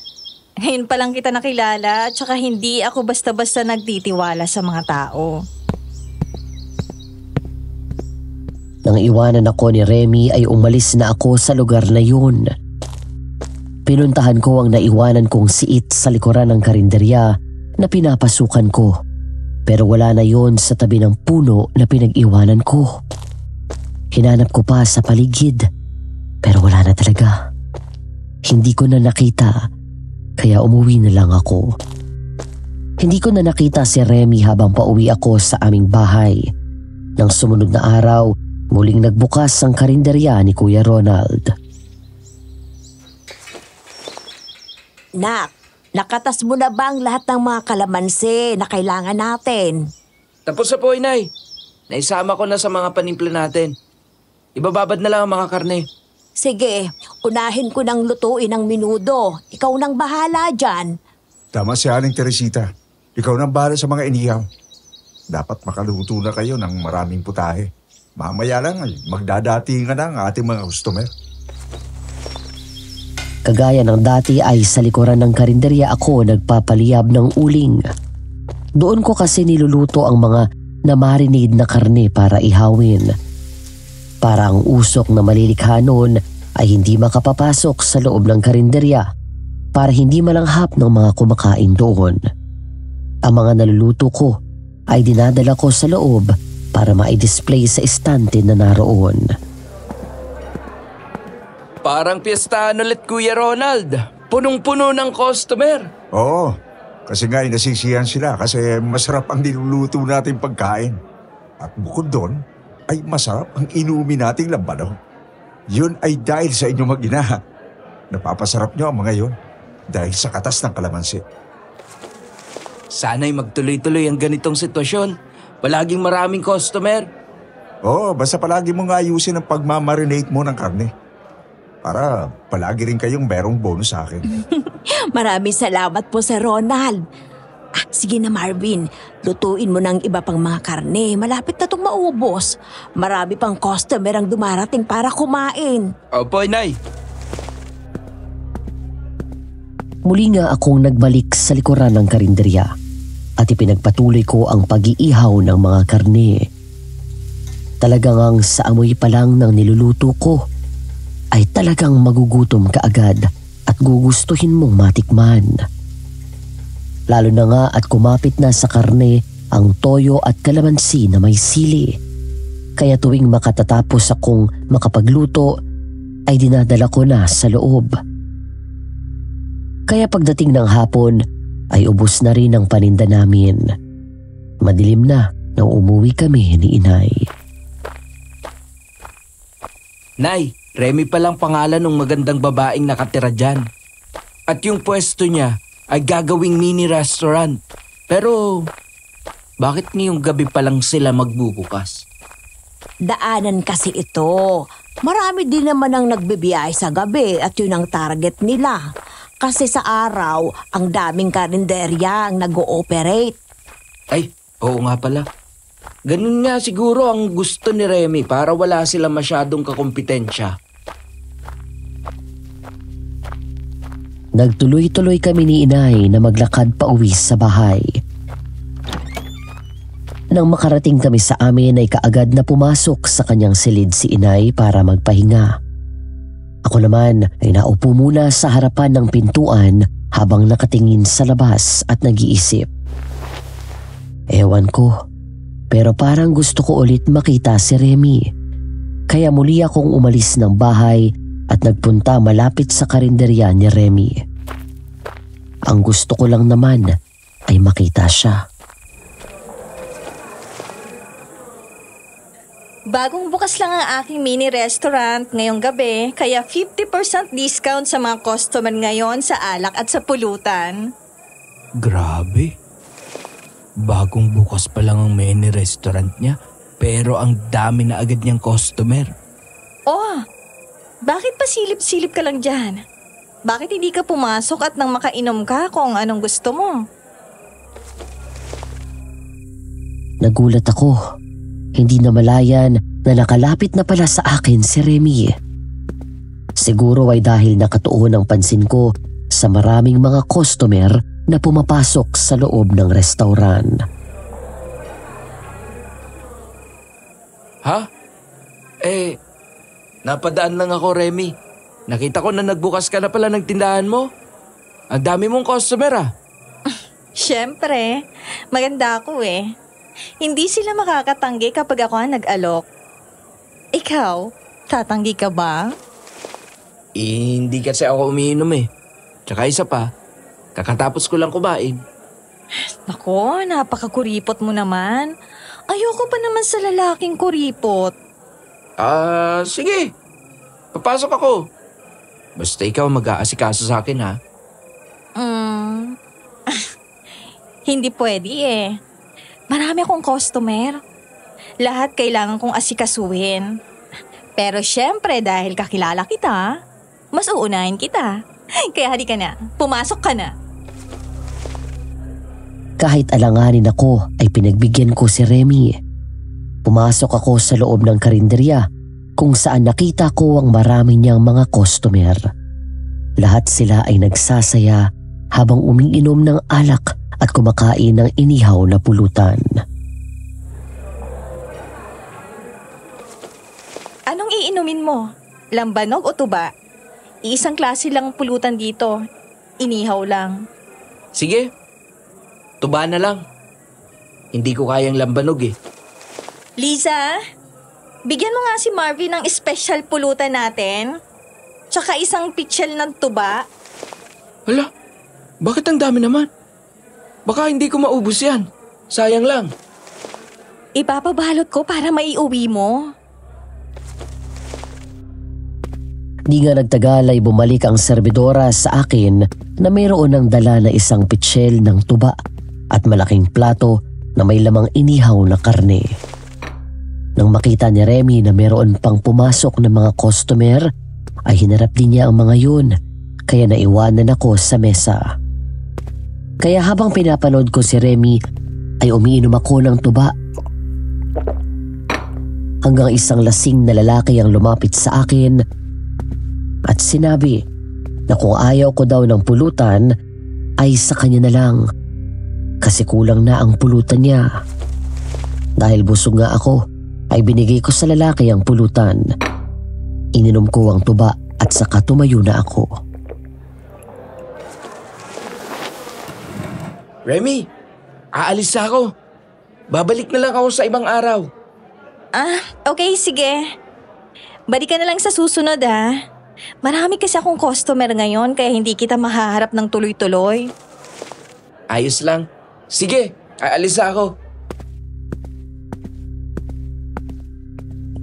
Ngayon pa lang kita nakilala at saka hindi ako basta-basta nagtitiwala sa mga tao. Nang iwanan ako ni Remy ay umalis na ako sa lugar na yun. Pinuntahan ko ang naiwanan kong siit sa likuran ng karinderya na pinapasukan ko. Pero wala na yon sa tabi ng puno na pinag-iwanan ko. Hinanap ko pa sa paligid pero wala na talaga. Hindi ko na nakita kaya umuwi na lang ako. Hindi ko na nakita si Remy habang pauwi ako sa aming bahay. Nang sumunod na araw, muling nagbukas ang karinderya ni Kuya Ronald. Nak, nakatas mo na ba ang lahat ng mga kalamansi na kailangan natin? Tapos na po, Inay. Naisama ko na sa mga panimpla natin. Ibababad na lang ang mga karne. Sige, unahin ko ng lutuin ang minudo. Ikaw nang bahala dyan. Tama si Aling Teresita. Ikaw nang bahala sa mga inihaw. Dapat makaluto na kayo ng maraming putahe. Mamaya lang ay magdadatingan na ang ating mga customer. Kagaya ng dati ay sa likuran ng karinderya ako nagpapaliyab ng uling. Doon ko kasi niluluto ang mga na-marinade na karne para ihawin. Para ang usok na malilikha noon ay hindi makapapasok sa loob ng karinderya para hindi malanghap ng mga kumakain doon. Ang mga naluluto ko ay dinadala ko sa loob para ma-display sa estante na naroon. Parang piyestahan ulit, Kuya Ronald. Punong-puno ng customer. Oo, kasi nga nasisiyan sila kasi masarap ang niluluto nating pagkain. At bukod doon, ay masarap ang inumin nating lambano. Yun ay dahil sa inyong mag-ina. Napapasarap nyo ang mga yun dahil sa katas ng kalamansi. Sana'y magtuloy-tuloy ang ganitong sitwasyon. Palaging maraming customer. Oo, basta palagi mong ayusin ang pagmamarinate mo ng karne. Para palagi rin kayong merong bonus sa akin. Maraming salamat po, Sir Ronald. Sige na, Marvin. Lutuin mo ng iba pang mga karne. Malapit na itong maubos. Marami pang customer ang dumarating para kumain. Opo, Inay. Muli nga akong nagbalik sa likuran ng karinderya at ipinagpatuloy ko ang pag-iihaw ng mga karne. Talagang sa amoy pa lang ng niluluto ko ay talagang magugutom ka agad at gugustuhin mong matikman. Lalo na nga at kumapit na sa karne ang toyo at kalamansi na may sili. Kaya tuwing makatatapos akong makapagluto ay dinadala ko na sa loob. Kaya pagdating ng hapon ay ubos na rin ang paninda namin. Madilim na nang umuwi kami ni Inay. Nay, Remy palang pangalan ng magandang babaeng nakatira dyan. At yung pwesto niya ay gagawing mini restaurant. Pero bakit ngayong gabi pa lang sila magbubukas? Daanan kasi ito. Marami din naman ang nagbibiyahe sa gabi at yun ang target nila. Kasi sa araw, ang daming karinderya ang nag-ooperate. Ay, oo nga pala. Ganun nga siguro ang gusto ni Remy para wala sila masyadong kakompetensya. Nagtuloy-tuloy kami ni Inay na maglakad pa uwi sa bahay. Nang makarating kami sa amin ay kaagad na pumasok sa kanyang silid si Inay para magpahinga. Ako naman ay naupo muna sa harapan ng pintuan habang nakatingin sa labas at nag-iisip. Ewan ko, pero parang gusto ko ulit makita si Remy. Kaya muli akong umalis ng bahay at nagpunta malapit sa karinderya ni Remy. Ang gusto ko lang naman ay makita siya. Bagong bukas lang ang aking mini restaurant ngayong gabi, kaya 50% discount sa mga customer ngayon sa alak at sa pulutan. Grabe. Bagong bukas pa lang ang mini restaurant niya, pero ang dami na agad niyang customer. Oh, bakit pa silip-silip ka lang dyan? Bakit hindi ka pumasok at nang makainom ka kung anong gusto mo? Nagulat ako. Hindi na malayan na nakalapit na pala sa akin si Remy. Siguro ay dahil nakatuon ang pansin ko sa maraming mga customer na pumapasok sa loob ng restaurant. Ha? Napadaan lang ako, Remy. Nakita ko na nagbukas ka na pala ng tindahan mo. Ang dami mong customer ah. Siyempre, maganda ako eh. Hindi sila makakatanggi kapag ako ang nag-alok. Ikaw, tatanggi ka ba? Hindi kasi ako umiinom eh. Tsaka isa pa, kakatapos ko lang kumain. Nako, napakakuripot mo naman. Ayoko pa naman sa lalaking kuripot. Sige. Papasok ako. Basta ikaw mag-aasikaso sa akin ha. Hindi pwede eh. Marami akong customer. Lahat kailangan kong asikasuhin. Pero syempre dahil kakilala kita, mas uunahin kita. Kaya halika na, pumasok ka na. Kahit alanganin ako ay pinagbigyan ko si Remy. Pumasok ako sa loob ng karinderya kung saan nakita ko ang marami niyang mga customer. Lahat sila ay nagsasaya habang umiinom ng alak at kumakain ng inihaw na pulutan. Anong iinumin mo? Lambanog o tuba? Iisang klase lang pulutan dito. Inihaw lang. Sige, tuba na lang. Hindi ko kayang lambanog eh. Liza, bigyan mo nga si Marvin ng special pulutan natin. Tsaka isang pitchel ng tuba. Hala, bakit ang dami naman? Baka hindi ko maubos yan. Sayang lang. Ipapabalot ko para maiuwi mo. Di nga nagtagal ay bumalik ang serbidora sa akin na mayroon ng dala na isang pitsyel ng tuba at malaking plato na may lamang inihaw na karne. Nang makita ni Remy na mayroon pang pumasok na mga customer, ay hinarap din niya ang mga yun, kaya naiwanan ako sa mesa. Kaya habang pinapanood ko si Remy, ay umiinom ako ng tuba. Hanggang isang lasing na lalaki ang lumapit sa akin at sinabi na kung ayaw ko daw ng pulutan ay sa kanya na lang kasi kulang na ang pulutan niya. Dahil busog nga ako ay binigay ko sa lalaki ang pulutan. Ininom ko ang tuba at saka tumayo na ako. Remy, aalis na ako. Babalik na lang ako sa ibang araw. Okay, sige. Balik ka na lang sa susunod Marami kasi akong customer ngayon kaya hindi kita mahaharap ng tuloy-tuloy. Ayos lang. Sige, aalis na ako.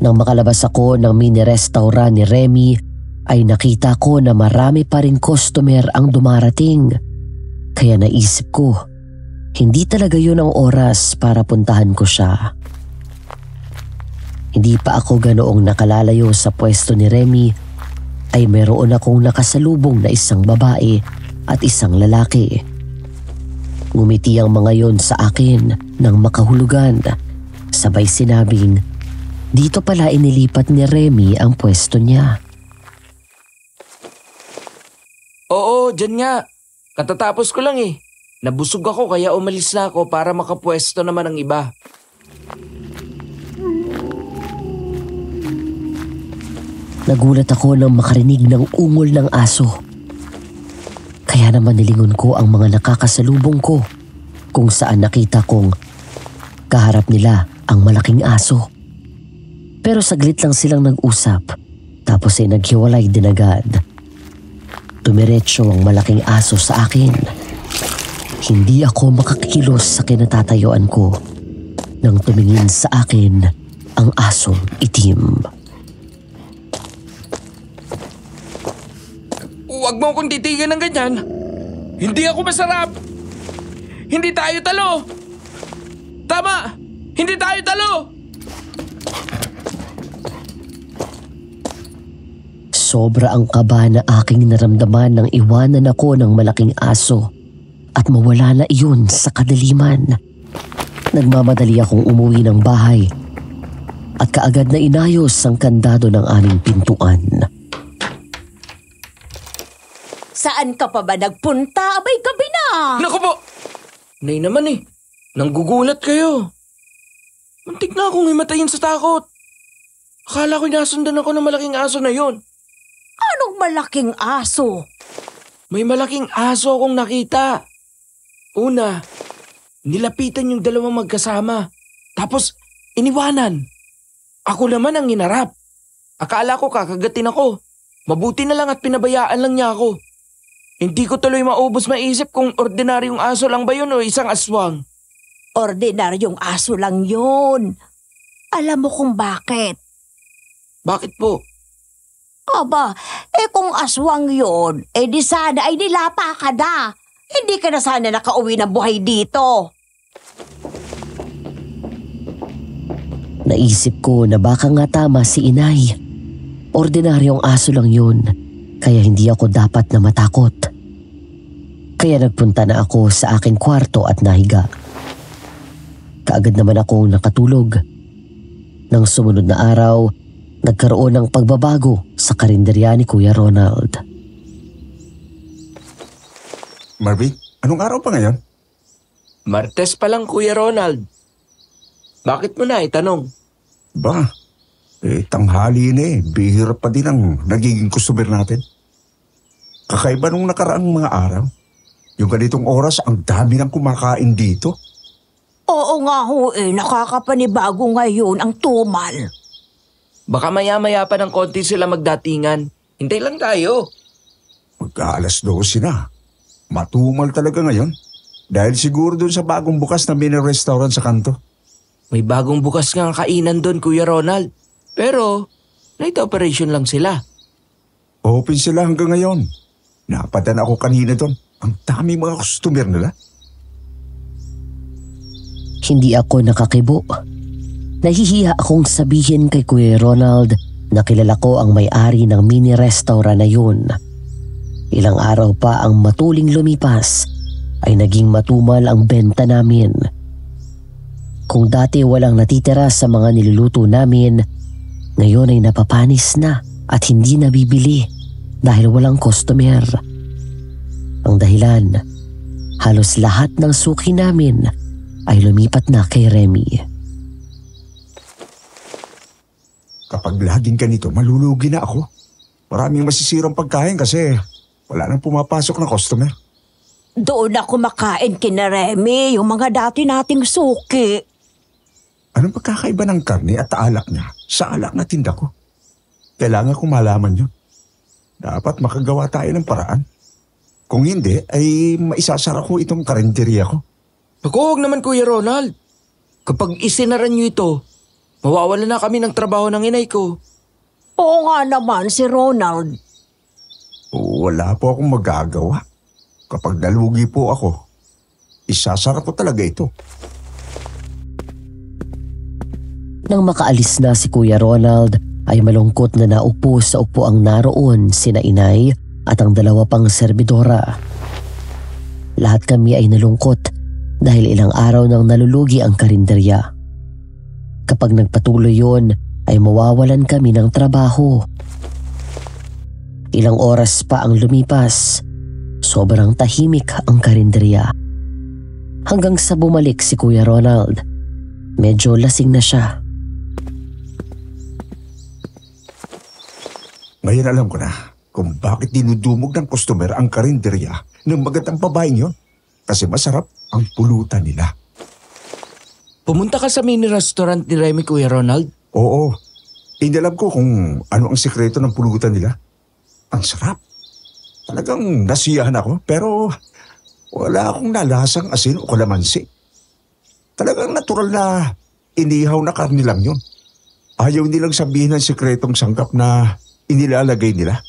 Nang makalabas ako ng mini-restaurant ni Remy, ay nakita ko na marami pa rin customer ang dumarating. Kaya naisip ko, hindi talaga yun ang oras para puntahan ko siya. Hindi pa ako ganoong nakalalayo sa pwesto ni Remy, ay meron akong nakasalubong na isang babae at isang lalaki. Ngumiti ang mga yon sa akin nang makahulugan. Sabay sinabing, dito pala inilipat ni Remy ang pwesto niya. Oo, dyan nga. Katatapos ko lang eh. Nabusog ako kaya umalis na ako para makapwesto naman ang iba. Nagulat ako nang makarinig ng ungol ng aso. Kaya naman nilingon ko ang mga nakakasalubong ko kung saan nakita kong kaharap nila ang malaking aso. Pero saglit lang silang nag-usap tapos ay naghiwalay din agad. Tumiretso ang malaking aso sa akin. Hindi ako makakilos sa kinatatayuan ko nang tumingin sa akin ang asong itim. Huwag mo akong titigan ng ganyan. Hindi ako masarap. Hindi tayo talo. Tama! Hindi tayo talo! Sobra ang kaba na aking naramdaman nang iwanan ako ng malaking aso at mawala na iyon sa kadaliman. Nagmamadali akong umuwi ng bahay at kaagad na inayos ang kandado ng aming pintuan. Saan ka pa ba nagpunta? Abay, gabi na! Naku po! Nay naman eh. Nanggugulat kayo. Muntik na akong himatayin sa takot. Akala ko nasundan ako ng malaking aso na yon. Anong malaking aso? May malaking aso akong nakita. Una, nilapitan yung dalawang magkasama. Tapos, iniwanan. Ako naman ang inarap. Akala ko kakagatin ako. Mabuti na lang at pinabayaan lang niya ako. Hindi ko tuloy maubos maisip kung ordinaryong aso lang ba yun o isang aswang. Ordinaryong aso lang yun. Alam mo kung bakit? Bakit po? Aba, kung aswang yun, di sana ay nilapa ka na. Hindi ka na sana nakauwi ng buhay dito. Naisip ko na baka nga tama si inay ordinaryong aso lang yun, kaya hindi ako dapat na matakot. Kaya nagpunta na ako sa aking kwarto at nahiga. Kaagad naman akong nakatulog. Nang sumunod na araw, nagkaroon ng pagbabago sa karinderya ni Kuya Ronald. Marvin, anong araw pa ngayon? Martes pa lang, Kuya Ronald. Bakit mo na itanong? Ba, tanghali na eh. Bihira pa din ang nagiging customer natin. Kakaiba nung nakaraang mga araw. Yung ganitong oras, ang dami ng kumakain dito. Oo nga ho nakakapanibago ngayon ang tumal. Baka maya-maya pa ng konti sila magdatingan. Hintay lang tayo. Mag-aalas 12 na. Matumal talaga ngayon. Dahil siguro dun sa bagong bukas na mini-restaurant sa kanto. May bagong bukas nga ang kainan doon, Kuya Ronald. Pero, night operation lang sila. Open sila hanggang ngayon. Napadaan ako kanina doon. Ang dami mga customer nila. Hindi ako nakakibo. Nahihiya akong sabihin kay Kuya Ronald na kilala ko ang may-ari ng mini-restaurant na yun. Ilang araw pa ang matuling lumipas ay naging matumal ang benta namin. Kung dati walang natitira sa mga niluluto namin, ngayon ay napapanis na at hindi nabibili dahil walang customer. Ang dahilan, halos lahat ng suki namin ay lumipat na kay Remy. Kapag laging ganito, malulugi na ako. Maraming masisirang pagkain kasi wala nang pumapasok na customer. Doon ako makain kina Remy, yung mga dati nating suki. Anong pagkakaiba ng karne at alak niya sa alak na tinda ko? Kailangan kong malaman yun. Dapat makagawa tayo ng paraan. Kung hindi, ay maisasara ko itong karinderya ko. Naku, huwag naman, Kuya Ronald. Kapag isinaran niyo ito, mawawala na kami ng trabaho ng inay ko. Oo nga naman si Ronald. Wala po akong magagawa. Kapag nalugi po ako, isasara ko talaga ito. Nang makaalis na si Kuya Ronald, ay malungkot na naupo sa upuang naroon sina inay at ang dalawa pang serbidora. Lahat kami ay nalungkot dahil ilang araw nang nalulugi ang karinderya. Kapag nagpatuloy yon, ay mawawalan kami ng trabaho. Ilang oras pa ang lumipas, sobrang tahimik ang karinderya. Hanggang sa bumalik si Kuya Ronald, medyo lasing na siya. Ngayon alam ko na kung bakit dinudumog ng customer ang karinderya ng magandang babaeng yon. Kasi masarap ang pulutan nila. Pumunta ka sa mini-restaurant ni Remy, Kuya Ronald? Oo. Inalam ko kung ano ang sikreto ng pulutan nila. Ang sarap. Talagang nasiyahan ako pero wala akong nalasang asin o kalamansi. Talagang natural na inihaw na karne lang yun. Ayaw nilang sabihin ng sikretong sangkap na inilalagay nila.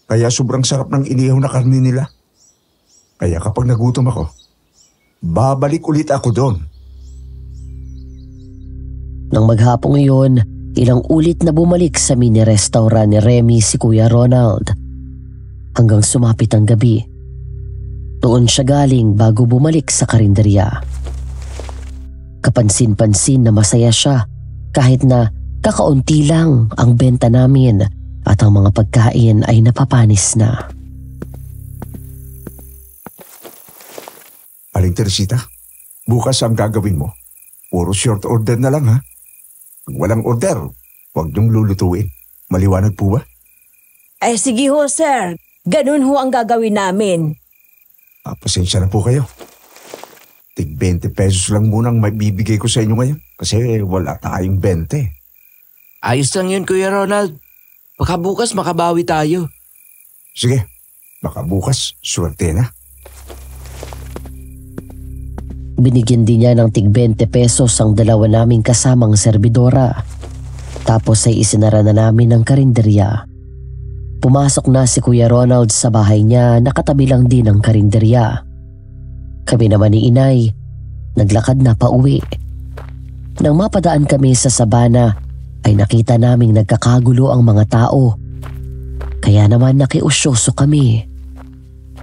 Kaya sobrang sarap ng inihaw na karne nila. Kaya kapag nagutom ako, babalik ulit ako doon. Nang maghapong iyon, ilang ulit na bumalik sa mini-restaurant ni Remy si Kuya Ronald. Hanggang sumapit ang gabi. Doon siya galing bago bumalik sa karinderya. Kapansin-pansin na masaya siya kahit na kakaunti lang ang benta namin at ang mga pagkain ay napapanis na. Aling Teresita, bukas ang gagawin mo. Puro short order na lang ha. Kung walang order, huwag niyong lulutuin. Maliwanag po ba? Ay sige ho sir, ganun ho ang gagawin namin. Pasensya na po kayo. Tig 20 pesos lang munang maibibigay ko sa inyo ngayon kasi wala tayong 20. Ayos lang yun, Kuya Ronald. Baka bukas makabawi tayo. Sige, baka bukas swerte na. Binigyan din niya ng tig 20 pesos ang dalawa naming kasamang serbidora. Tapos ay isinara na namin ang karinderya. Pumasok na si Kuya Ronald sa bahay niya, nakatabi lang din ang karinderya. Kami naman ni inay, naglakad na pauwi. Nang mapadaan kami sa sabana, ay nakita naming nagkakagulo ang mga tao Kaya naman nakiusyoso kami.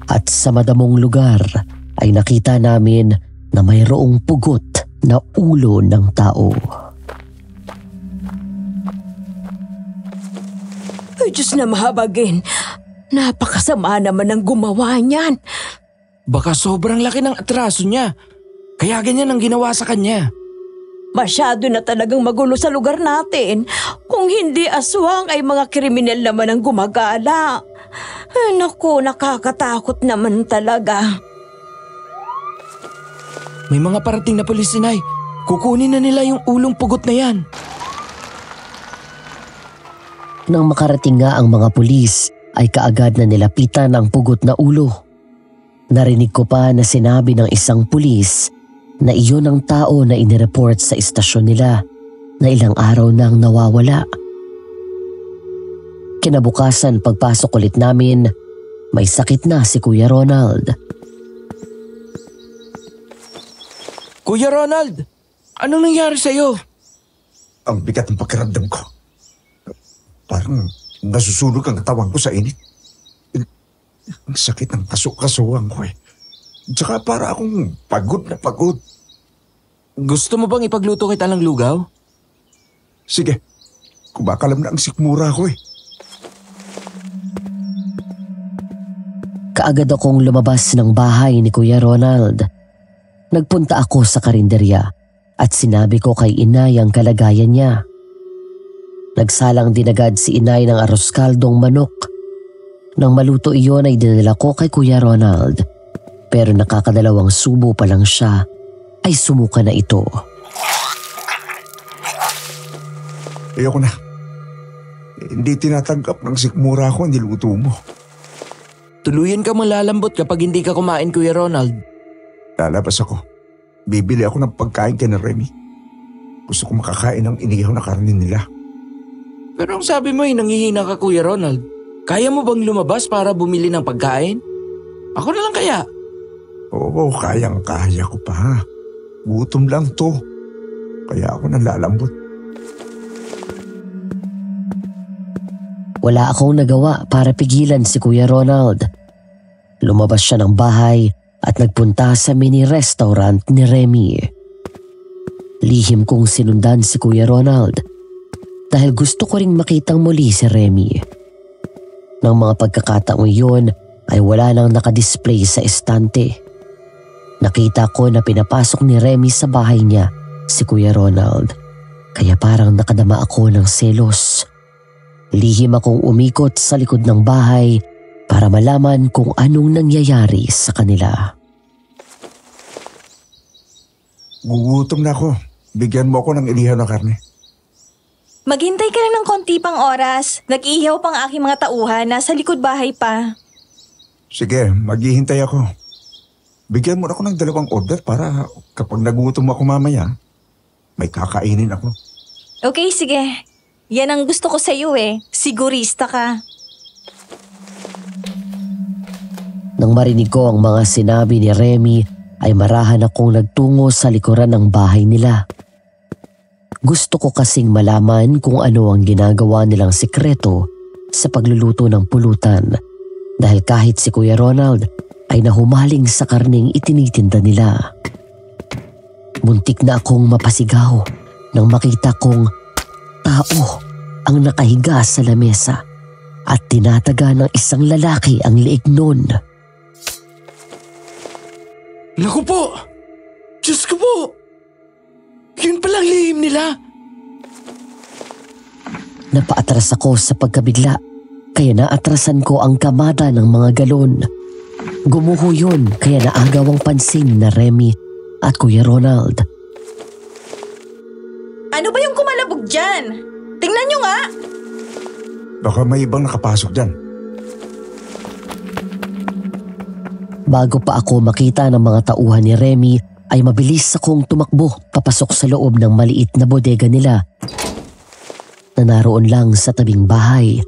At sa madamong lugar ay nakita namin na mayroong pugot na ulo ng tao. Ay, Diyos na mahabagin. Napakasama naman ang gumawa niyan. Baka sobrang laki ng atraso niya. Kaya ganyan ang ginawa sa kanya. Masyado na talagang magulo sa lugar natin. Kung hindi aswang ay mga kriminal naman ang gumagala. Ay, naku, nakakatakot naman talaga. May mga parating na pulis, Inay. Kukunin na nila yung ulong pugot na yan. Nang makarating nga ang mga pulis, ay kaagad na nilapitan ang pugot na ulo. Narinig ko pa na sinabi ng isang pulis na iyon ang tao na inireport sa istasyon nila na ilang araw nang nawawala. Kinabukasan pagpasok ulit namin, may sakit na si Kuya Ronald. Kuya Ronald, anong nangyari sa'yo? Ang bigat ng pakiramdam ko. Parang nasusunog ang katawan ko sa init. Ang sakit ng kasukasuhan ko eh. Tsaka para akong pagod na pagod. Gusto mo bang ipagluto kita ng lugaw? Sige, kumakalam na ang sikmura ko eh. Kaagad akong lumabas ng bahay ni Kuya Ronald. Nagpunta ako sa karinderya at sinabi ko kay Inay ang kalagayan niya. Nagsalang din agad si Inay ng arroz kaldong manok. Nang maluto iyon ay dinala ko kay Kuya Ronald. Pero nakakadalawang subo pa lang siya ay sumuka na ito. Ayoko na. Hindi tinatanggap ng sikmura ko ang niluto mo. Tuluyan ka malalambot kapag hindi ka kumain, Kuya Ronald. Lalabas ako. Bibili ako ng pagkain kay na Remy. Gusto ko makakain ng inihaw na karne nila. Pero ang sabi mo ay nangihina ka, Kuya Ronald. Kaya mo bang lumabas para bumili ng pagkain? Ako na lang kaya. Oo, kayang-kaya ko pa. Gutom lang to. Kaya ako nalalambot. Wala akong nagawa para pigilan si Kuya Ronald. Lumabas siya ng bahay at nagpunta sa mini restaurant ni Remy. Lihim kong sinundan si Kuya Ronald dahil gusto ko ring makitang muli si Remy. Nang mga pagkakataong iyon ay wala nang nakadisplay sa estante. Nakita ko na pinapasok ni Remy sa bahay niya si Kuya Ronald. Kaya parang nakadama ako ng selos. Lihim akong umikot sa likod ng bahay para malaman kung anong nangyayari sa kanila. Gugutom na ako. Bigyan mo ako ng inihaw na karne. Maghintay ka lang ng konti pang oras. Nag-iihaw pang aking mga tauhan. Nasa likod bahay pa. Sige, maghihintay ako. Bigyan mo ako ng 2 order para kapag nagutom ako mamaya, may kakainin ako. Okay, sige. Yan ang gusto ko sa iyo eh. Sigurista ka. Nang marinig ko ang mga sinabi ni Remy, ay marahan akong nagtungo sa likuran ng bahay nila. Gusto ko kasing malaman kung ano ang ginagawa nilang sikreto sa pagluluto ng pulutan dahil kahit si Kuya Ronald ay nahumaling sa karneng itinitinda nila. Muntik na akong mapasigaw nang makita kong tao ang nakahiga sa lamesa at tinataga ng isang lalaki ang liig nun. Naku po! Diyos ko po! Yun palang lihim nila! Napaatras ako sa pagkabigla kaya naatrasan ko ang kamada ng mga galon. Gumuho yun kaya naagaw ang pansin na Remy at Kuya Ronald. Ano ba yung kumalabog dyan? Tingnan nyo nga! Baka may ibang nakapasok dyan. Bago pa ako makita ng mga tauhan ni Remy ay mabilis akong tumakbo papasok sa loob ng maliit na bodega nila na naroon lang sa tabing bahay.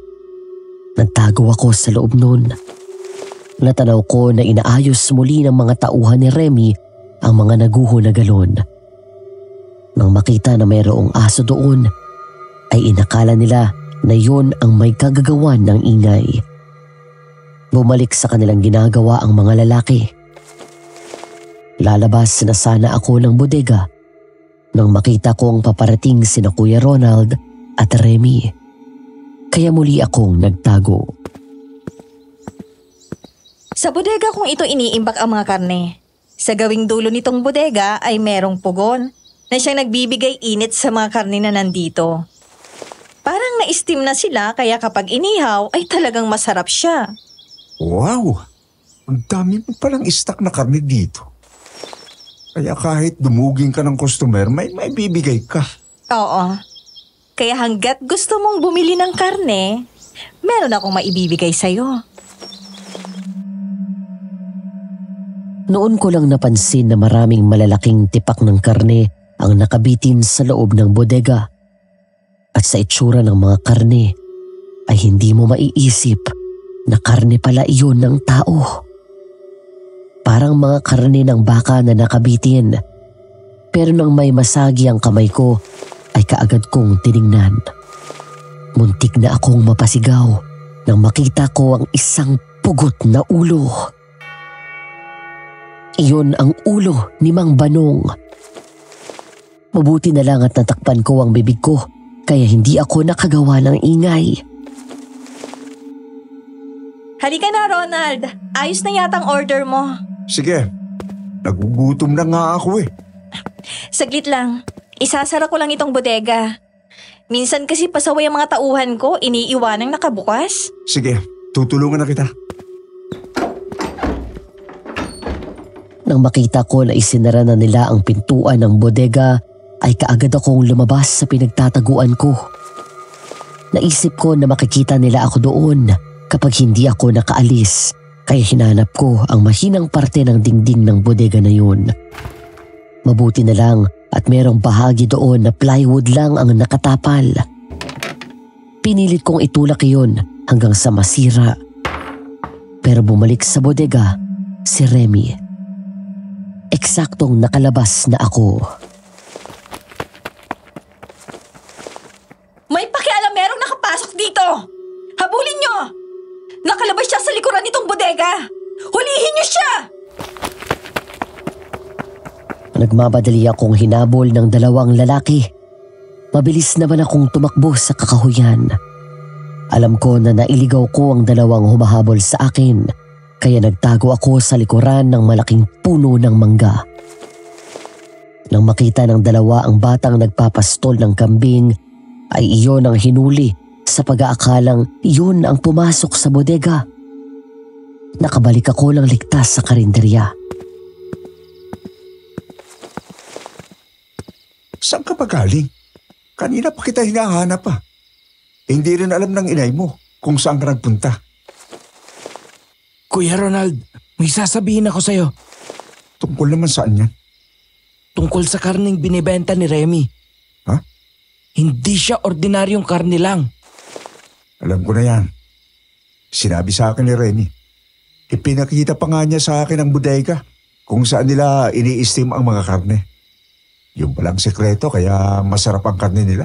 Nagtago ako sa loob nun. Natanaw ko na inaayos muli ng mga tauhan ni Remy ang mga naguho na galon. Nang makita na mayroong aso doon, ay inakala nila na yun ang may kagagawan ng ingay. Bumalik sa kanilang ginagawa ang mga lalaki. Lalabas na sana ako ng bodega nang makita kong paparating sina Kuya Ronald at Remy. Kaya muli akong nagtago. Sa bodega kong ito iniimbak ang mga karne. Sa gawing dulo nitong bodega ay merong pugon na siyang nagbibigay init sa mga karne na nandito. Parang na-steam na sila kaya kapag inihaw ay talagang masarap siya. Wow! Ang dami mo palang stock na karne dito. Kaya kahit dumugin ka ng customer, may bibigay ka. Oo. Kaya hanggat gusto mong bumili ng karne, meron akong maibibigay sa'yo. Noon ko lang napansin na maraming malalaking tipak ng karne ang nakabitin sa loob ng bodega. At sa itsura ng mga karne ay hindi mo maiisip na karne pala iyon ng tao. Parang mga karne ng baka na nakabitin. Pero nang may masagi ang kamay ko ay kaagad kong tiningnan. Muntik na akong mapasigaw nang makita ko ang isang pugot na ulo. Iyon ang ulo ni Mang Banong. Mabuti na lang at natakpan ko ang bibig ko kaya hindi ako nakagawa ng ingay. Halika na, Ronald. Ayos na yatang order mo. Sige, nagugutom na nga ako eh. Saglit lang. Isasara ko lang itong bodega. Minsan kasi pasaway ang mga tauhan ko, iniiwanang nakabukas. Sige, tutulungan na kita. Nang makita ko na isinara na nila ang pintuan ng bodega, ay kaagad akong lumabas sa pinagtataguan ko. Naisip ko na makikita nila ako doon kapag hindi ako nakaalis, kaya hinanap ko ang mahinang parte ng dingding ng bodega na yun. Mabuti na lang at merong bahagi doon na plywood lang ang nakatapal. Pinilit kong itulak iyon hanggang sa masira. Pero bumalik sa bodega si Remy. Eksaktong nakalabas na ako. May pakialam merong nakapasok dito! Habulin nyo! Nakalabas siya sa likuran nitong bodega! Hulihin nyo siya! Nagmamadali akong hinabol ng dalawang lalaki. Mabilis naman akong tumakbo sa kakahuyan. Alam ko na nailigaw ko ang dalawang humahabol sa akin, kaya nagtago ako sa likuran ng malaking puno ng mangga. Nang makita ng dalawa ang batang nagpapastol ng kambing, ay iyon ang hinuli sa pag-aakalang yun ang pumasok sa bodega. Nakabalik ako ng ligtas sa karinderya. Saan ka ba galing? Kanina pa kita hinahanap pa. Hindi rin alam ng inay mo kung saan ka nagpunta. Kuya Ronald, may sasabihin ako sa'yo. Tungkol naman saan yan? Tungkol sa karneng binibenta ni Remy. Ha? Hindi siya ordinaryong karne lang. Alam ko na yan. Sinabi sa akin ni Remy. Ipinakita pa nga niya sa akin ang bodega kung saan nila ini-steam ang mga karne. Yung palang sekreto kaya masarap ang karne nila.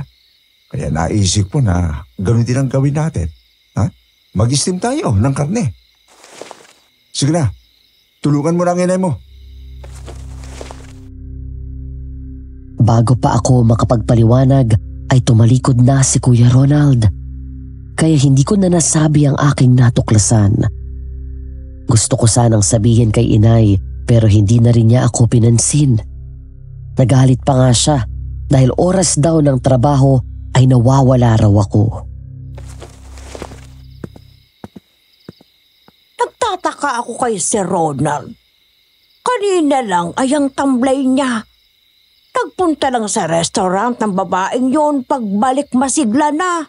Kaya naisip ko na ganoon din ang gawin natin. Ha? Mag-steam tayo ng karne. Sige na, tulungan mo na ang inay mo. Bago pa ako makapagpaliwanag ay tumalikod na si Kuya Ronald. Kaya hindi ko na nasabi ang aking natuklasan. Gusto ko sanang sabihin kay inay pero hindi na rin niya ako pinansin. Nagalit pa nga siya dahil oras daw ng trabaho ay nawawala raw ako. Nagtataka ako kay Sir Ronald. Kanina lang ay ang tamblay niya. Nagpunta lang sa restaurant ng babaeng yon, pagbalik masigla na.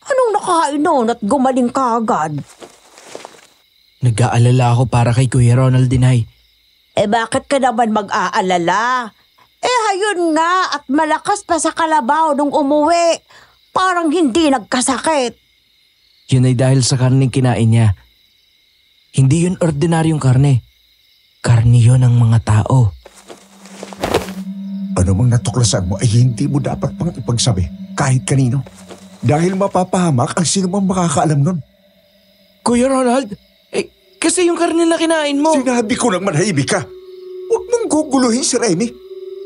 Anong nakain noon at gumaling kaagad? Nag-aalala ako para kay Kuya Ronald Dinay. Bakit ka naman mag-aalala? Hayun nga at malakas pa sa kalabaw nung umuwi. Parang hindi nagkasakit. Yun ay dahil sa karneng kinain niya. Hindi yun ordinaryong karne. Karne yun ng mga tao. Ano mang natuklasan mo ay hindi mo dapat pang ipagsabi kahit kanino. Dahil mapapahamak ang sino mang makakaalam nun. Kuya Ronald, kasi yung karne na kinain mo. Sinabi ko lang manahimik ka. Huwag mong guguluhin si Remy.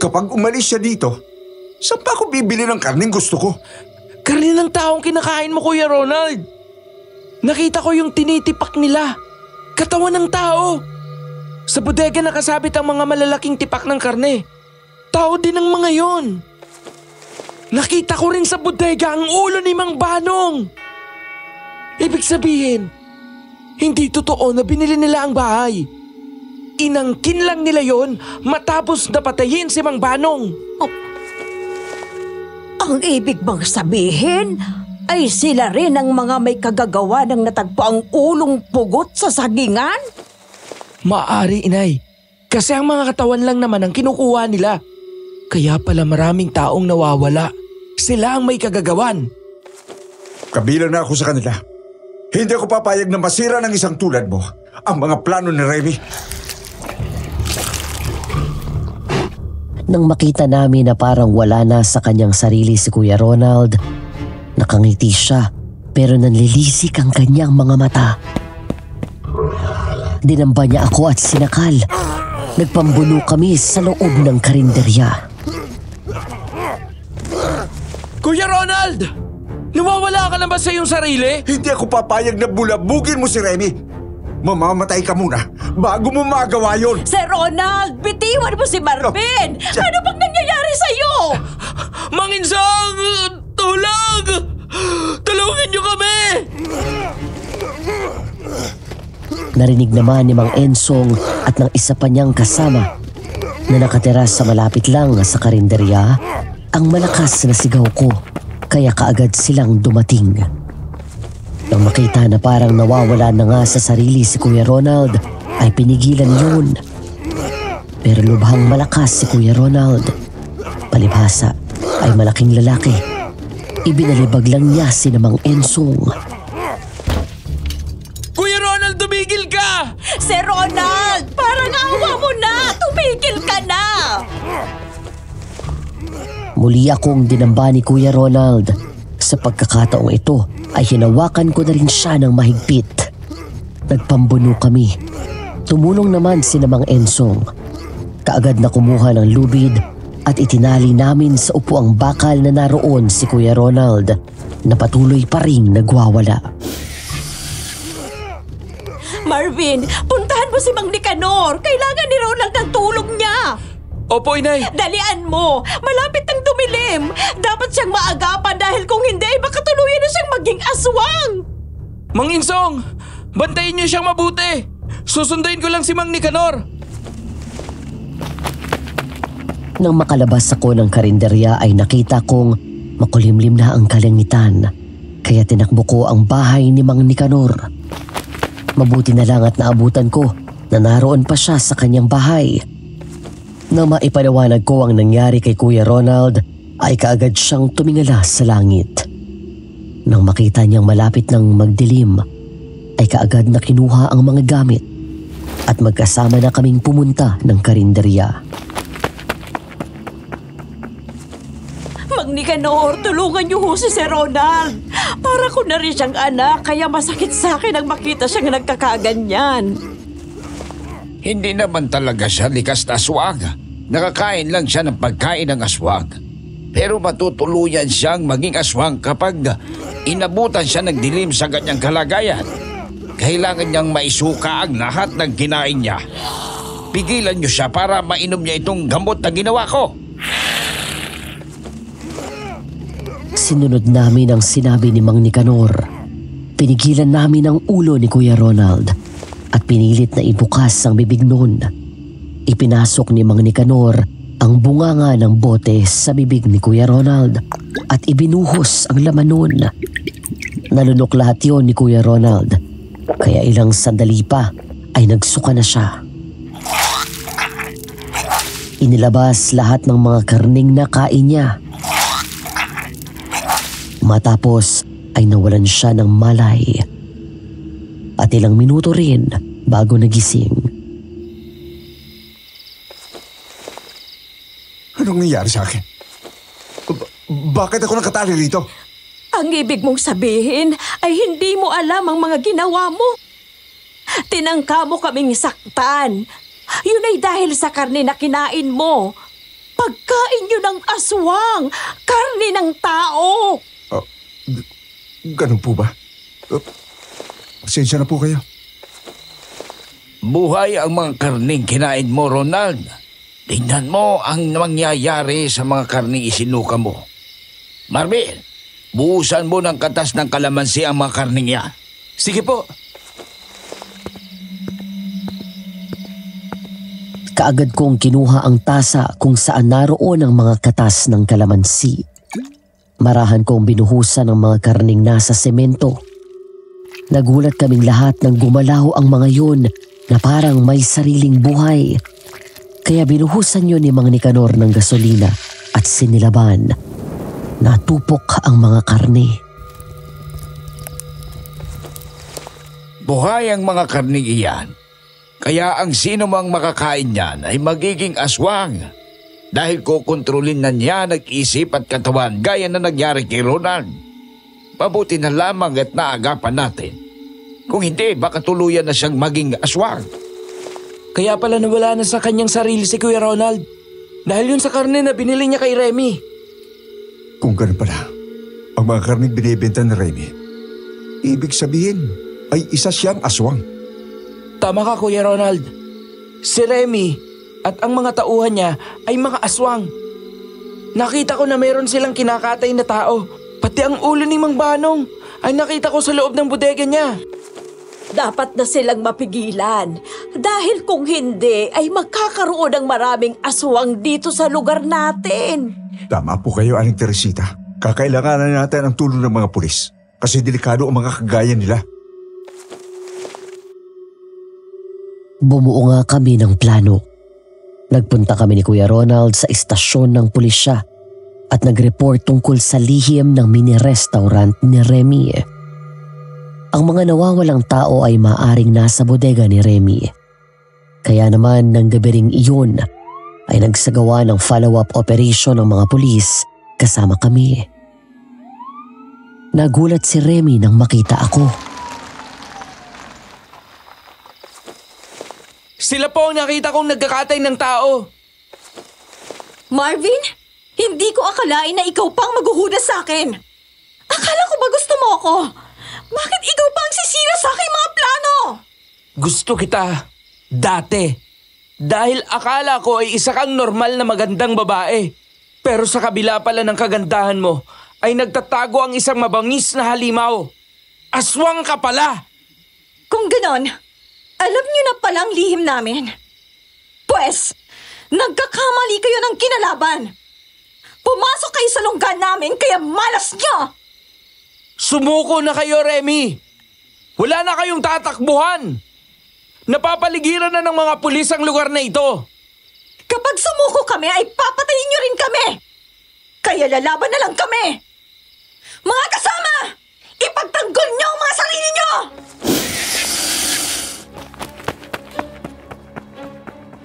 Kapag umalis siya dito, saan pa ako bibili ng karneng gusto ko? Karne ng taong kinakain mo, Kuya Ronald. Nakita ko yung tinitipak nila. Katawan ng tao. Sa bodega nakasabit ang mga malalaking tipak ng karne. Tao din ang mga yon. Nakita ko rin sa bodega ang ulo ni Mang Banong. Ibig sabihin, hindi totoo na binili nila ang bahay. Inangkin lang nila yon matapos napatayin si Mang Banong. Ang ibig bang sabihin ay sila rin ang mga may kagagawa ng natagpo ang ulong pugot sa sagingan? Maaari, Inay. Kasi ang mga katawan lang naman ang kinukuha nila. Kaya pala maraming taong nawawala. Sila ang may kagagawan. Kabila na ako sa kanila. Hindi ako papayag na masira ng isang tulad mo ang mga plano ni Remy. Nang makita namin na parang wala na sa kanyang sarili si Kuya Ronald, nakangiti siya pero nanlilisik ang kanyang mga mata. Dinamba niya ako at sinakal. Nagpambuno kami sa loob ng karinderya. Kuya Ronald! Nawawala ka na ba sa iyong sarili? Hindi ako papayag na bulabugin mo si Remy. Mamamatay ka muna bago mo magawa yun. Sir Ronald, bitiwan mo si Marvin! Ano bang nangyayari sa'yo? Manginsang! Tulog! Tulungan niyo kami! Narinig naman ni Mang Ensong at ng isa pa niyang kasama na nakatira sa malapit lang sa karinderya ang malakas na sigaw ko, kaya kaagad silang dumating. Nang makita na parang nawawala na nga sa sarili si Kuya Ronald, ay pinigilan yun. Pero lubhang malakas si Kuya Ronald. Palibhasa ay malaking lalaki. Ibinalibag lang niya si Mang Ensong. Kuya Ronald, tumigil ka! Sir Ronald, parang awa mo na! Tumigil ka na! Muli akong dinamba ni Kuya Ronald. Sa pagkakataong ito ay hinawakan ko na rin siya ng mahigpit. Nagpambuno kami. Tumulong naman si Mang Ensong. Kaagad na kumuha ng lubid at itinali namin sa upuang bakal na naroon si Kuya Ronald na patuloy pa ring nagwawala. Marvin, puntahan mo si Mang Nicanor. Kailangan ni Ronald ang tulong niya. Opo, Inay. Dalian mo! Malapit ng dumilim! Dapat siyang maagapan dahil kung hindi, baka tuluyan na siyang maging aswang! Mang Insong, bantayin niyo siyang mabuti. Susunduin ko lang si Mang Nicanor. Nang makalabas ako ng karinderya ay nakita kong makulimlim na ang kalangitan. Kaya tinakbo ko ang bahay ni Mang Nicanor. Mabuti na lang at naabutan ko na naroon pa siya sa kanyang bahay. Nang maipaliwanag ko ang nangyari kay Kuya Ronald, ay kaagad siyang tumingala sa langit. Nang makita niyang malapit ng magdilim, ay kaagad na kinuha ang mga gamit at magkasama na kaming pumunta ng karinderya. Mang Nicanor, tulungan niyo ho si Sir Ronald. Para ko na rin siyang anak, kaya masakit sa akin ang makita siyang nagkakaganyan. Hindi naman talaga siya likas na aswang. Nakakain lang siya ng pagkain ng aswang. Pero matutuluyan siyang maging aswang kapag inabutan siya ng dilim sa ganyang kalagayan. Kailangan niyang maisuka ang lahat ng kinain niya. Pigilan niyo siya para mainom niya itong gamot na ginawa ko. Sinunod namin ang sinabi ni Mang Nicanor. Pinigilan namin ang ulo ni Kuya Ronald at pinilit na ibukas ang bibig nun. Ipinasok ni Mang Nicanor ang bunganga ng bote sa bibig ni Kuya Ronald at ibinuhos ang laman nun. Nalunok lahat yon ni Kuya Ronald, kaya ilang sandali pa ay nagsuka na siya. Inilabas lahat ng mga karning nakain niya. Matapos ay nawalan siya ng malay. At ilang minuto rin bago nagising. Anong nangyari sa akin? Bakit ako nakatali rito? Ang ibig mong sabihin ay hindi mo alam ang mga ginawa mo. Tinangka mo kaming saktan. Yun ay dahil sa karne na kinain mo. Pagkain yun ng aswang, karne ng tao. Ganun po ba? Pasensya na po kayo. Buhay ang mga karning kinain mo, Ronald. Tingnan mo ang mangyayari sa mga karning isinuka mo. Marvin, buhusan mo ng katas ng kalamansi ang mga karning yan. Sige po. Kaagad kong kinuha ang tasa kung saan naroon ang mga katas ng kalamansi. Marahan kong binuhusan ang mga karning nasa semento. Nagulat kaming lahat nang gumalaw ang mga yun na parang may sariling buhay. Kaya binuhusan yun ni Mang Nicanor ng gasolina at sinilaban. Natupok ang mga karne. Buhay ang mga karning iyan. Kaya ang sino mang makakain niyan ay magiging aswang. Dahil kukontrolin na niya nag-isip at katawan gaya na nangyari kay Ronald. Mabuti na lamang at naagapan natin. Kung hindi, baka tuluyan na siyang maging aswang. Kaya pala nawala na sa kanyang sarili si Kuya Ronald. Dahil yun sa karne na binili niya kay Remy. Kung ganun pala, ang mga karning binibenta ni Remy, ibig sabihin ay isa siyang aswang. Tama ka, Kuya Ronald. Si Remy at ang mga tauhan niya ay mga aswang. Nakita ko na mayroon silang kinakatay na tao. Pati ang ulo ni Mang Banong ay nakita ko sa loob ng bodega niya. Dapat na silang mapigilan. Dahil kung hindi, ay magkakaroon ng maraming aswang dito sa lugar natin. Tama po kayo, Aling Teresita. Kakailanganan natin ang tulong ng mga pulis kasi delikado ang mga kagaya nila. Bumuo nga kami ng plano. Nagpunta kami ni Kuya Ronald sa istasyon ng pulisya at nag-report tungkol sa lihim ng mini-restaurant ni Remy. Ang mga nawawalang tao ay maaring nasa bodega ni Remy. Kaya naman ng gabi ring iyon ay nagsagawa ng follow-up operation ng mga pulis kasama kami. Nagulat si Remy nang makita ako. Sila po ang nakita kong nagkakatay ng tao. Marvin, hindi ko akalain na ikaw pang maghuhudas sa akin. Akala ko ba gusto mo ako? Bakit ikaw pa ang sisira sa aking mga plano? Gusto kita dati. Dahil akala ko ay isa kang normal na magandang babae. Pero sa kabila pala ng kagandahan mo, ay nagtatago ang isang mabangis na halimaw. Aswang ka pala! Kung ganon, alam niyo na palang lihim namin. Pwes, nagkakamali kayo ng kinalaban. Pumasok kayo sa lunggan namin kaya malas niyo! Sumuko na kayo, Remy! Wala na kayong tatakbuhan! Napapaligiran na ng mga pulis ang lugar na ito! Kapag sumuko kami ay papatayin niyo rin kami! Kaya lalaban na lang kami! Mga kasama! Ipagtanggol niyo ang mga sarili niyo!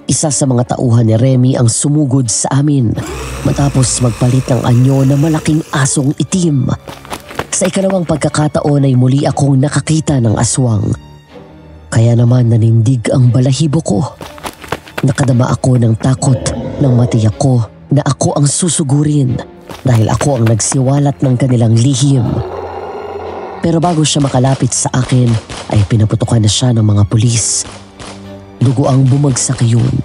Isa sa mga tauhan ni Remy ang sumugod sa amin matapos magpalit ng anyo na malaking asong itim. Sa ikalawang pagkakataon ay muli akong nakakita ng aswang. Kaya naman nanindig ang balahibo ko. Nakadama ako ng takot nang matiyak ko na ako ang susugurin dahil ako ang nagsiwalat ng kanilang lihim. Pero bago siya makalapit sa akin ay pinaputukan na siya ng mga pulis. Dugo ang bumagsak yun.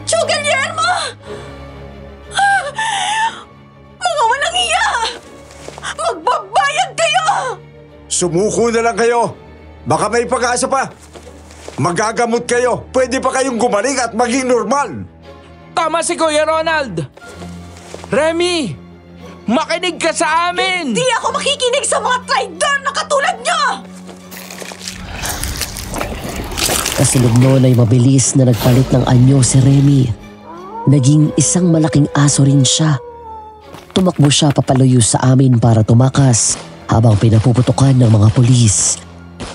Tio Guillermo! Mga walang iya! Magbabayad kayo! Sumuko na lang kayo. Baka may pag-asa pa. Magagamot kayo. Pwede pa kayong gumaling at maging normal. Tama si Kuya Ronald! Remy! Makinig ka sa amin! Di ako makikinig sa mga traidor na katulad niyo! Kasunod noon ay mabilis na nagpalit ng anyo si Remy. Naging isang malaking aso rin siya. Tumakbo siya papalayo sa amin para tumakas habang pinapuputukan ng mga pulis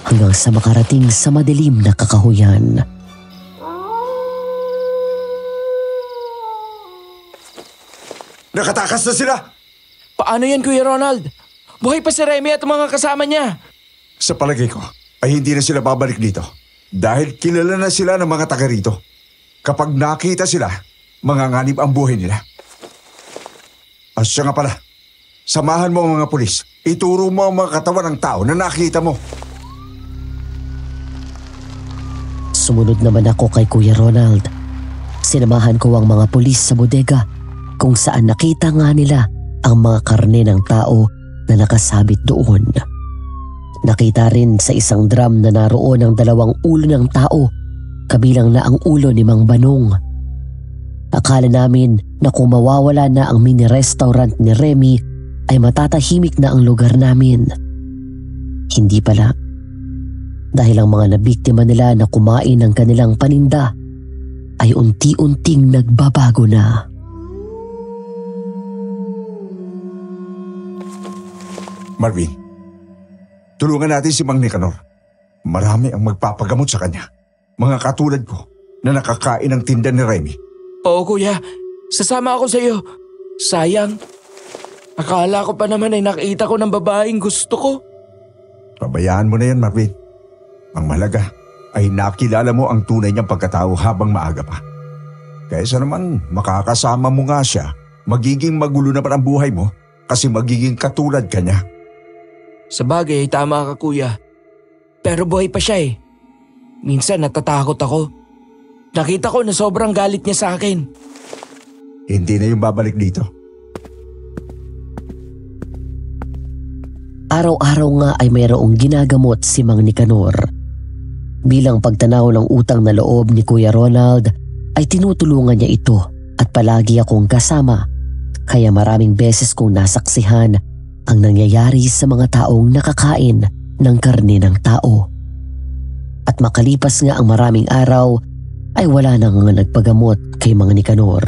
hanggang sa makarating sa madilim na kakahuyan. Nakatakas na sila! Paano yan, Kuya Ronald? Buhay pa si Remy at mga kasama niya. Sa palagay ko, ay hindi na sila babalik dito. Dahil kilala na sila ng mga taga rito. Kapag nakita sila, manganganib ang buhay nila. At siya nga pala, samahan mo ang mga pulis. Ituro mo ang mga katawan ng tao na nakita mo. Sumunod naman ako kay Kuya Ronald. Sinamahan ko ang mga pulis sa bodega kung saan nakita nga nila ang mga karne ng tao na nakasabit doon. Nakita rin sa isang drum na naroon ang 2 ulo ng tao, kabilang na ang ulo ni Mang Banong. Akala namin na kung mawawala na ang mini-restaurant ni Remy ay matatahimik na ang lugar namin. Hindi pala. Dahil ang mga nabiktima nila na kumain ng kanilang paninda ay unti-unting nagbabago na. Marvin, tulungan natin si Mang Nicanor. Marami ang magpapagamot sa kanya. Mga katulad ko na nakakain ng tinda ni Remy. Oo, Kuya. Sasama ako sa iyo. Sayang. Akala ko pa naman ay nakita ko ng babaeng gusto ko. Pabayaan mo na yan, Marvin. Ang mahalaga ay nakilala mo ang tunay niyang pagkatao habang maaga pa. Kaysa naman makakasama mo nga siya, magiging magulo naman ang buhay mo kasi magiging katulad ka niya. Sa bagay, tama ka, Kuya. Pero buhay pa siya eh. Minsan natatakot ako. Nakita ko na sobrang galit niya sa akin. Hindi na yung babalik dito. Araw-araw nga ay mayroong ginagamot si Mang Nicanor. Bilang pagtanaw ng utang na loob ni Kuya Ronald ay tinutulungan niya ito at palagi akong kasama, kaya maraming beses kong nasaksihan ang nangyayari sa mga taong nakakain ng karne ng tao. At makalipas nga ang maraming araw ay wala nang nagpagamot kay Mang Nicanor.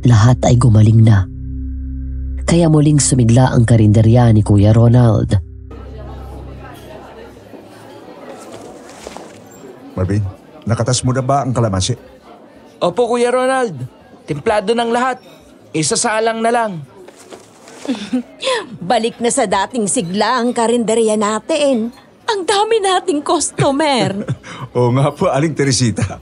Lahat ay gumaling na. Kaya muling sumigla ang karinderya ni Kuya Ronald. Marvin, nakatas mo na ba ang kalamansi? Opo, Kuya Ronald. Templado ng lahat. Isasalang na lang. Balik na sa dating sigla ang karinderya natin. Ang dami nating customer. Oo nga po, Aling Teresita.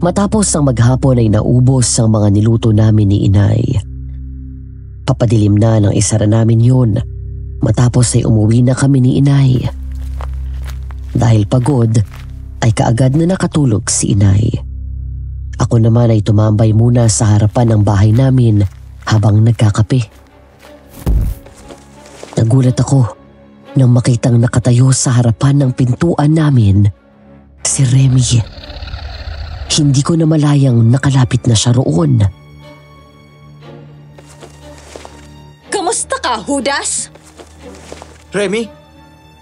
Matapos ang maghapon ay naubos ang mga niluto namin ni Inay. Papadilim na ng isara namin yun. Matapos ay umuwi na kami ni Inay. Dahil pagod, ay kaagad na nakatulog si Inay. Ako naman ay tumambay muna sa harapan ng bahay namin habang nagkakape. Nagulat ako nang makitang nakatayo sa harapan ng pintuan namin si Remy. Hindi ko na malayang nakalapit na siya roon. Kamusta ka, Judas? Remy,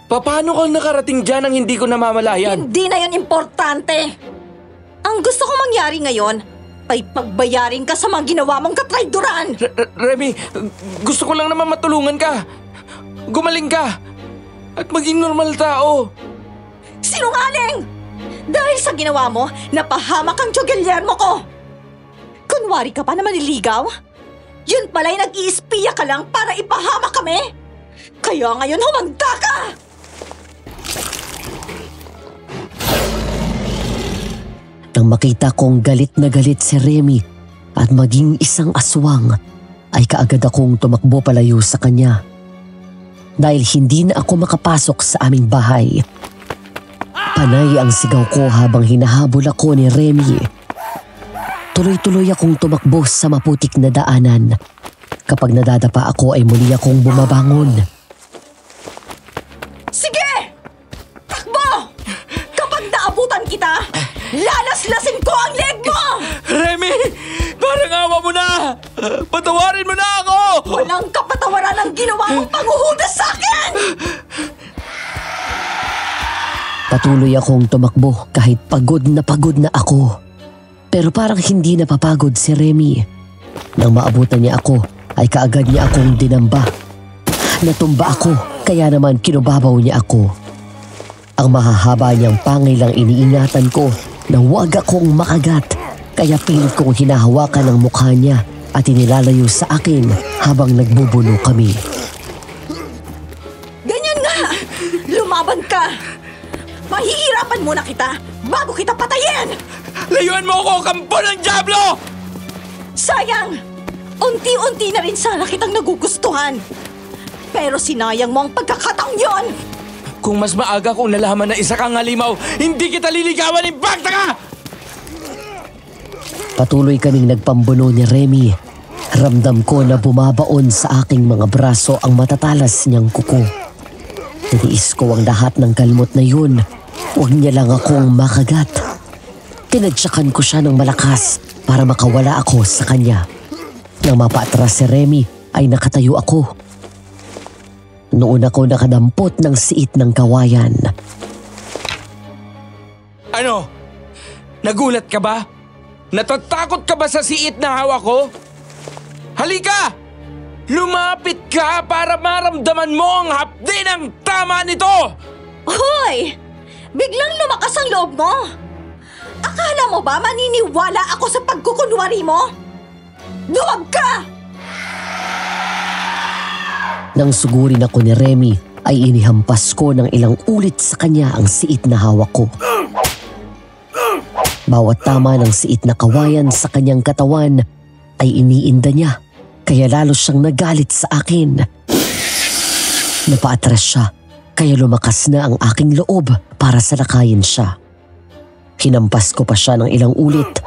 paano kang nakarating dyan ang hindi ko namamalayan? Hindi na yan importante. Ang gusto kong mangyari ngayon ay pagbayarin ka sa mga ginawa mong katrayduran. Remy, gusto ko lang naman matulungan ka. Gumaling ka. At maging normal tao. Sinungaling! Dahil sa ginawa mo, napahamak ang Tio Guillermo ko. Kunwari ka pa na maniligaw? Yun pala'y nag-iispiya ka lang para ipahamak kami? Kaya ngayon humanda ka! Nang makita kong galit na galit si Remy at maging isang aswang, ay kaagad akong tumakbo palayo sa kanya. Dahil hindi na ako makapasok sa aming bahay. Panay ang sigaw ko habang hinahabol ako ni Remy. Tuloy-tuloy akong tumakbo sa maputik na daanan. Kapag nadadapa ako ay muli akong bumabangon. Sige! Takbo! Kapag naabutan kita, lalaslasin ko ang leg mo! Remy, parang awa mo na! Patawarin mo na ako! Walang kapatawaran ang ginawa mong panghuhudas sa akin! Patuloy akong tumakbo kahit pagod na ako. Pero parang hindi napapagod si Remy. Nang maabutan niya ako, ay kaagad niya akong dinamba. Natumba ako, kaya naman kinubabaw niya ako. Ang mahahaba niyang pangil lang iniingatan ko na huwag akong makagat, kaya pilit kong hinahawakan ang mukha niya at inilalayo sa akin habang nagbubuno kami. Ganyan nga! Lumaban ka! Mahihirapan muna kita bago kita patayin! Layuan mo ako, kampo ng Diablo! Sayang! Unti-unti na rin sana kitang nagugustuhan. Pero sinayang mo ang pagkakataong yon! Kung mas maaga kong nalaman na isa kang halimaw, hindi kita liligawan, impacta ka! Patuloy kaming nagpambuno ni Remy. Ramdam ko na bumabaon sa aking mga braso ang matatalas niyang kuko. Tiniis ko ang lahat ng kalmot na yun. Huwag niya lang akong makagat. Tinadyakan ko siya ng malakas para makawala ako sa kanya. Nang mapaatras si Remy ay nakatayo ako. Noon ako nakadampot ng siit ng kawayan. Ano? Nagulat ka ba? Natatakot ka ba sa siit na hawak ko? Halika! Lumapit ka para maramdaman mo ang hapdi ng tama nito! Hoy! Biglang lumakas ang loob mo! Akala mo ba maniniwala ako sa pagkukunwari mo? Duwag ka! Nang sugurin ako ni Remy, ay inihampas ko ng ilang ulit sa kanya ang siit na hawak ko. Bawat tama ng siit na kawayan sa kanyang katawan ay iniinda niya, kaya lalo siyang nagalit sa akin. Napaatras siya, kaya lumakas na ang aking loob para salakayin siya. Hinampas ko pa siya ng ilang ulit.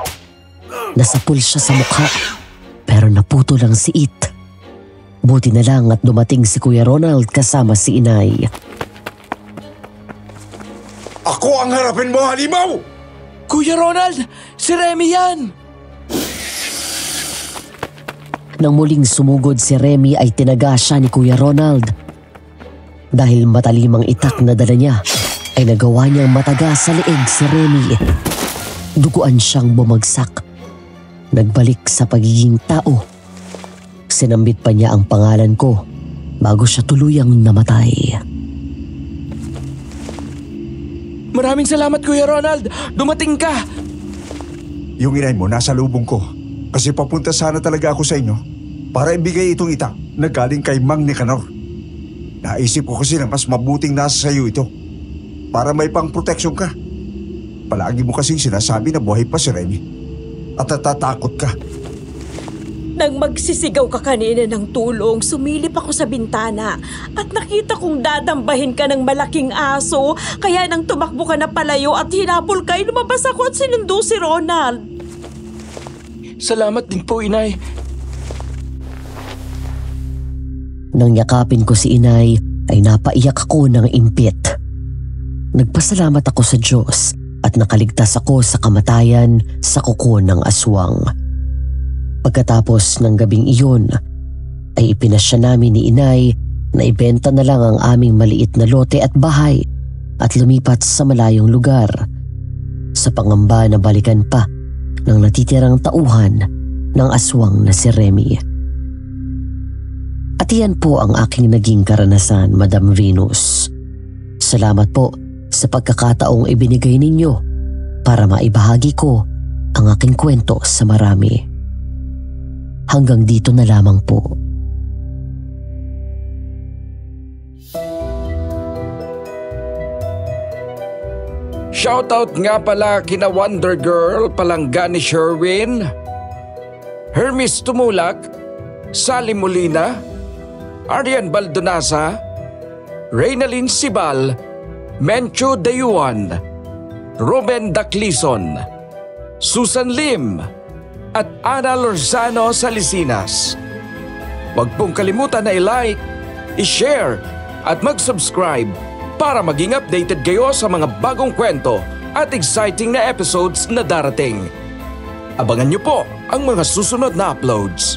Nasapul siya sa mukha, pero naputol ang siit. Buti na lang at dumating si Kuya Ronald kasama si Inay. Ako ang harapin mo, halimaw! Kuya Ronald, si Remy yan! Nang muling sumugod si Remy ay tinaga siya ni Kuya Ronald. Dahil matalimang itak na dala niya, ay nagawa niyang mataga sa leeg si Remy. Duguan siyang bumagsak. Nagbalik sa pagiging tao. Sinambit pa niya ang pangalan ko bago siya tuluyang namatay. Maraming salamat, Kuya Ronald! Dumating ka! Yung inay mo nasa lubong ko. Kasi papunta sana talaga ako sa inyo para ibigay itong itak na galing kay Mang Nicanor. Naisip ko kasi na mas mabuting nasa sayo ito para may pang-proteksyon ka. Palagi mo kasing sinasabi na buhay pa si Remy at natatakot ka. Nang magsisigaw ka kanina ng tulong, sumilip ako sa bintana at nakita kong dadambahin ka ng malaking aso. Kaya nang tumakbo ka na palayo at hinabol ka, lumabas ako at sinundo si Ronald. Salamat din po, Inay. Nang yakapin ko si Inay, ay napaiyak ako ng impit. Nagpasalamat ako sa Diyos at nakaligtas ako sa kamatayan sa kuko ng aswang. Pagkatapos ng gabing iyon, ay ipinasya namin ni Inay na ibenta na lang ang aming maliit na lote at bahay at lumipat sa malayong lugar sa pangamba na balikan pa ng natitirang tauhan ng aswang na si Remy. At iyan po ang aking naging karanasan, Madam Venus. Salamat po sa pagkakataong ibinigay ninyo para maibahagi ko ang aking kwento sa marami. Hanggang dito na lamang po. Shoutout nga pala kina Wonder Girl, Palangga ni Sherwin, Hermes Tumulak, Sally Molina, Arian Baldonasa, Reynalyn Sibal, Mencho Dayuan, Ruben Daclison, Susan Lim, at Ana Lorzano Salisinas. Huwag pong kalimutan na i-like, i-share at mag-subscribe para maging updated kayo sa mga bagong kwento at exciting na episodes na darating. Abangan niyo po ang mga susunod na uploads.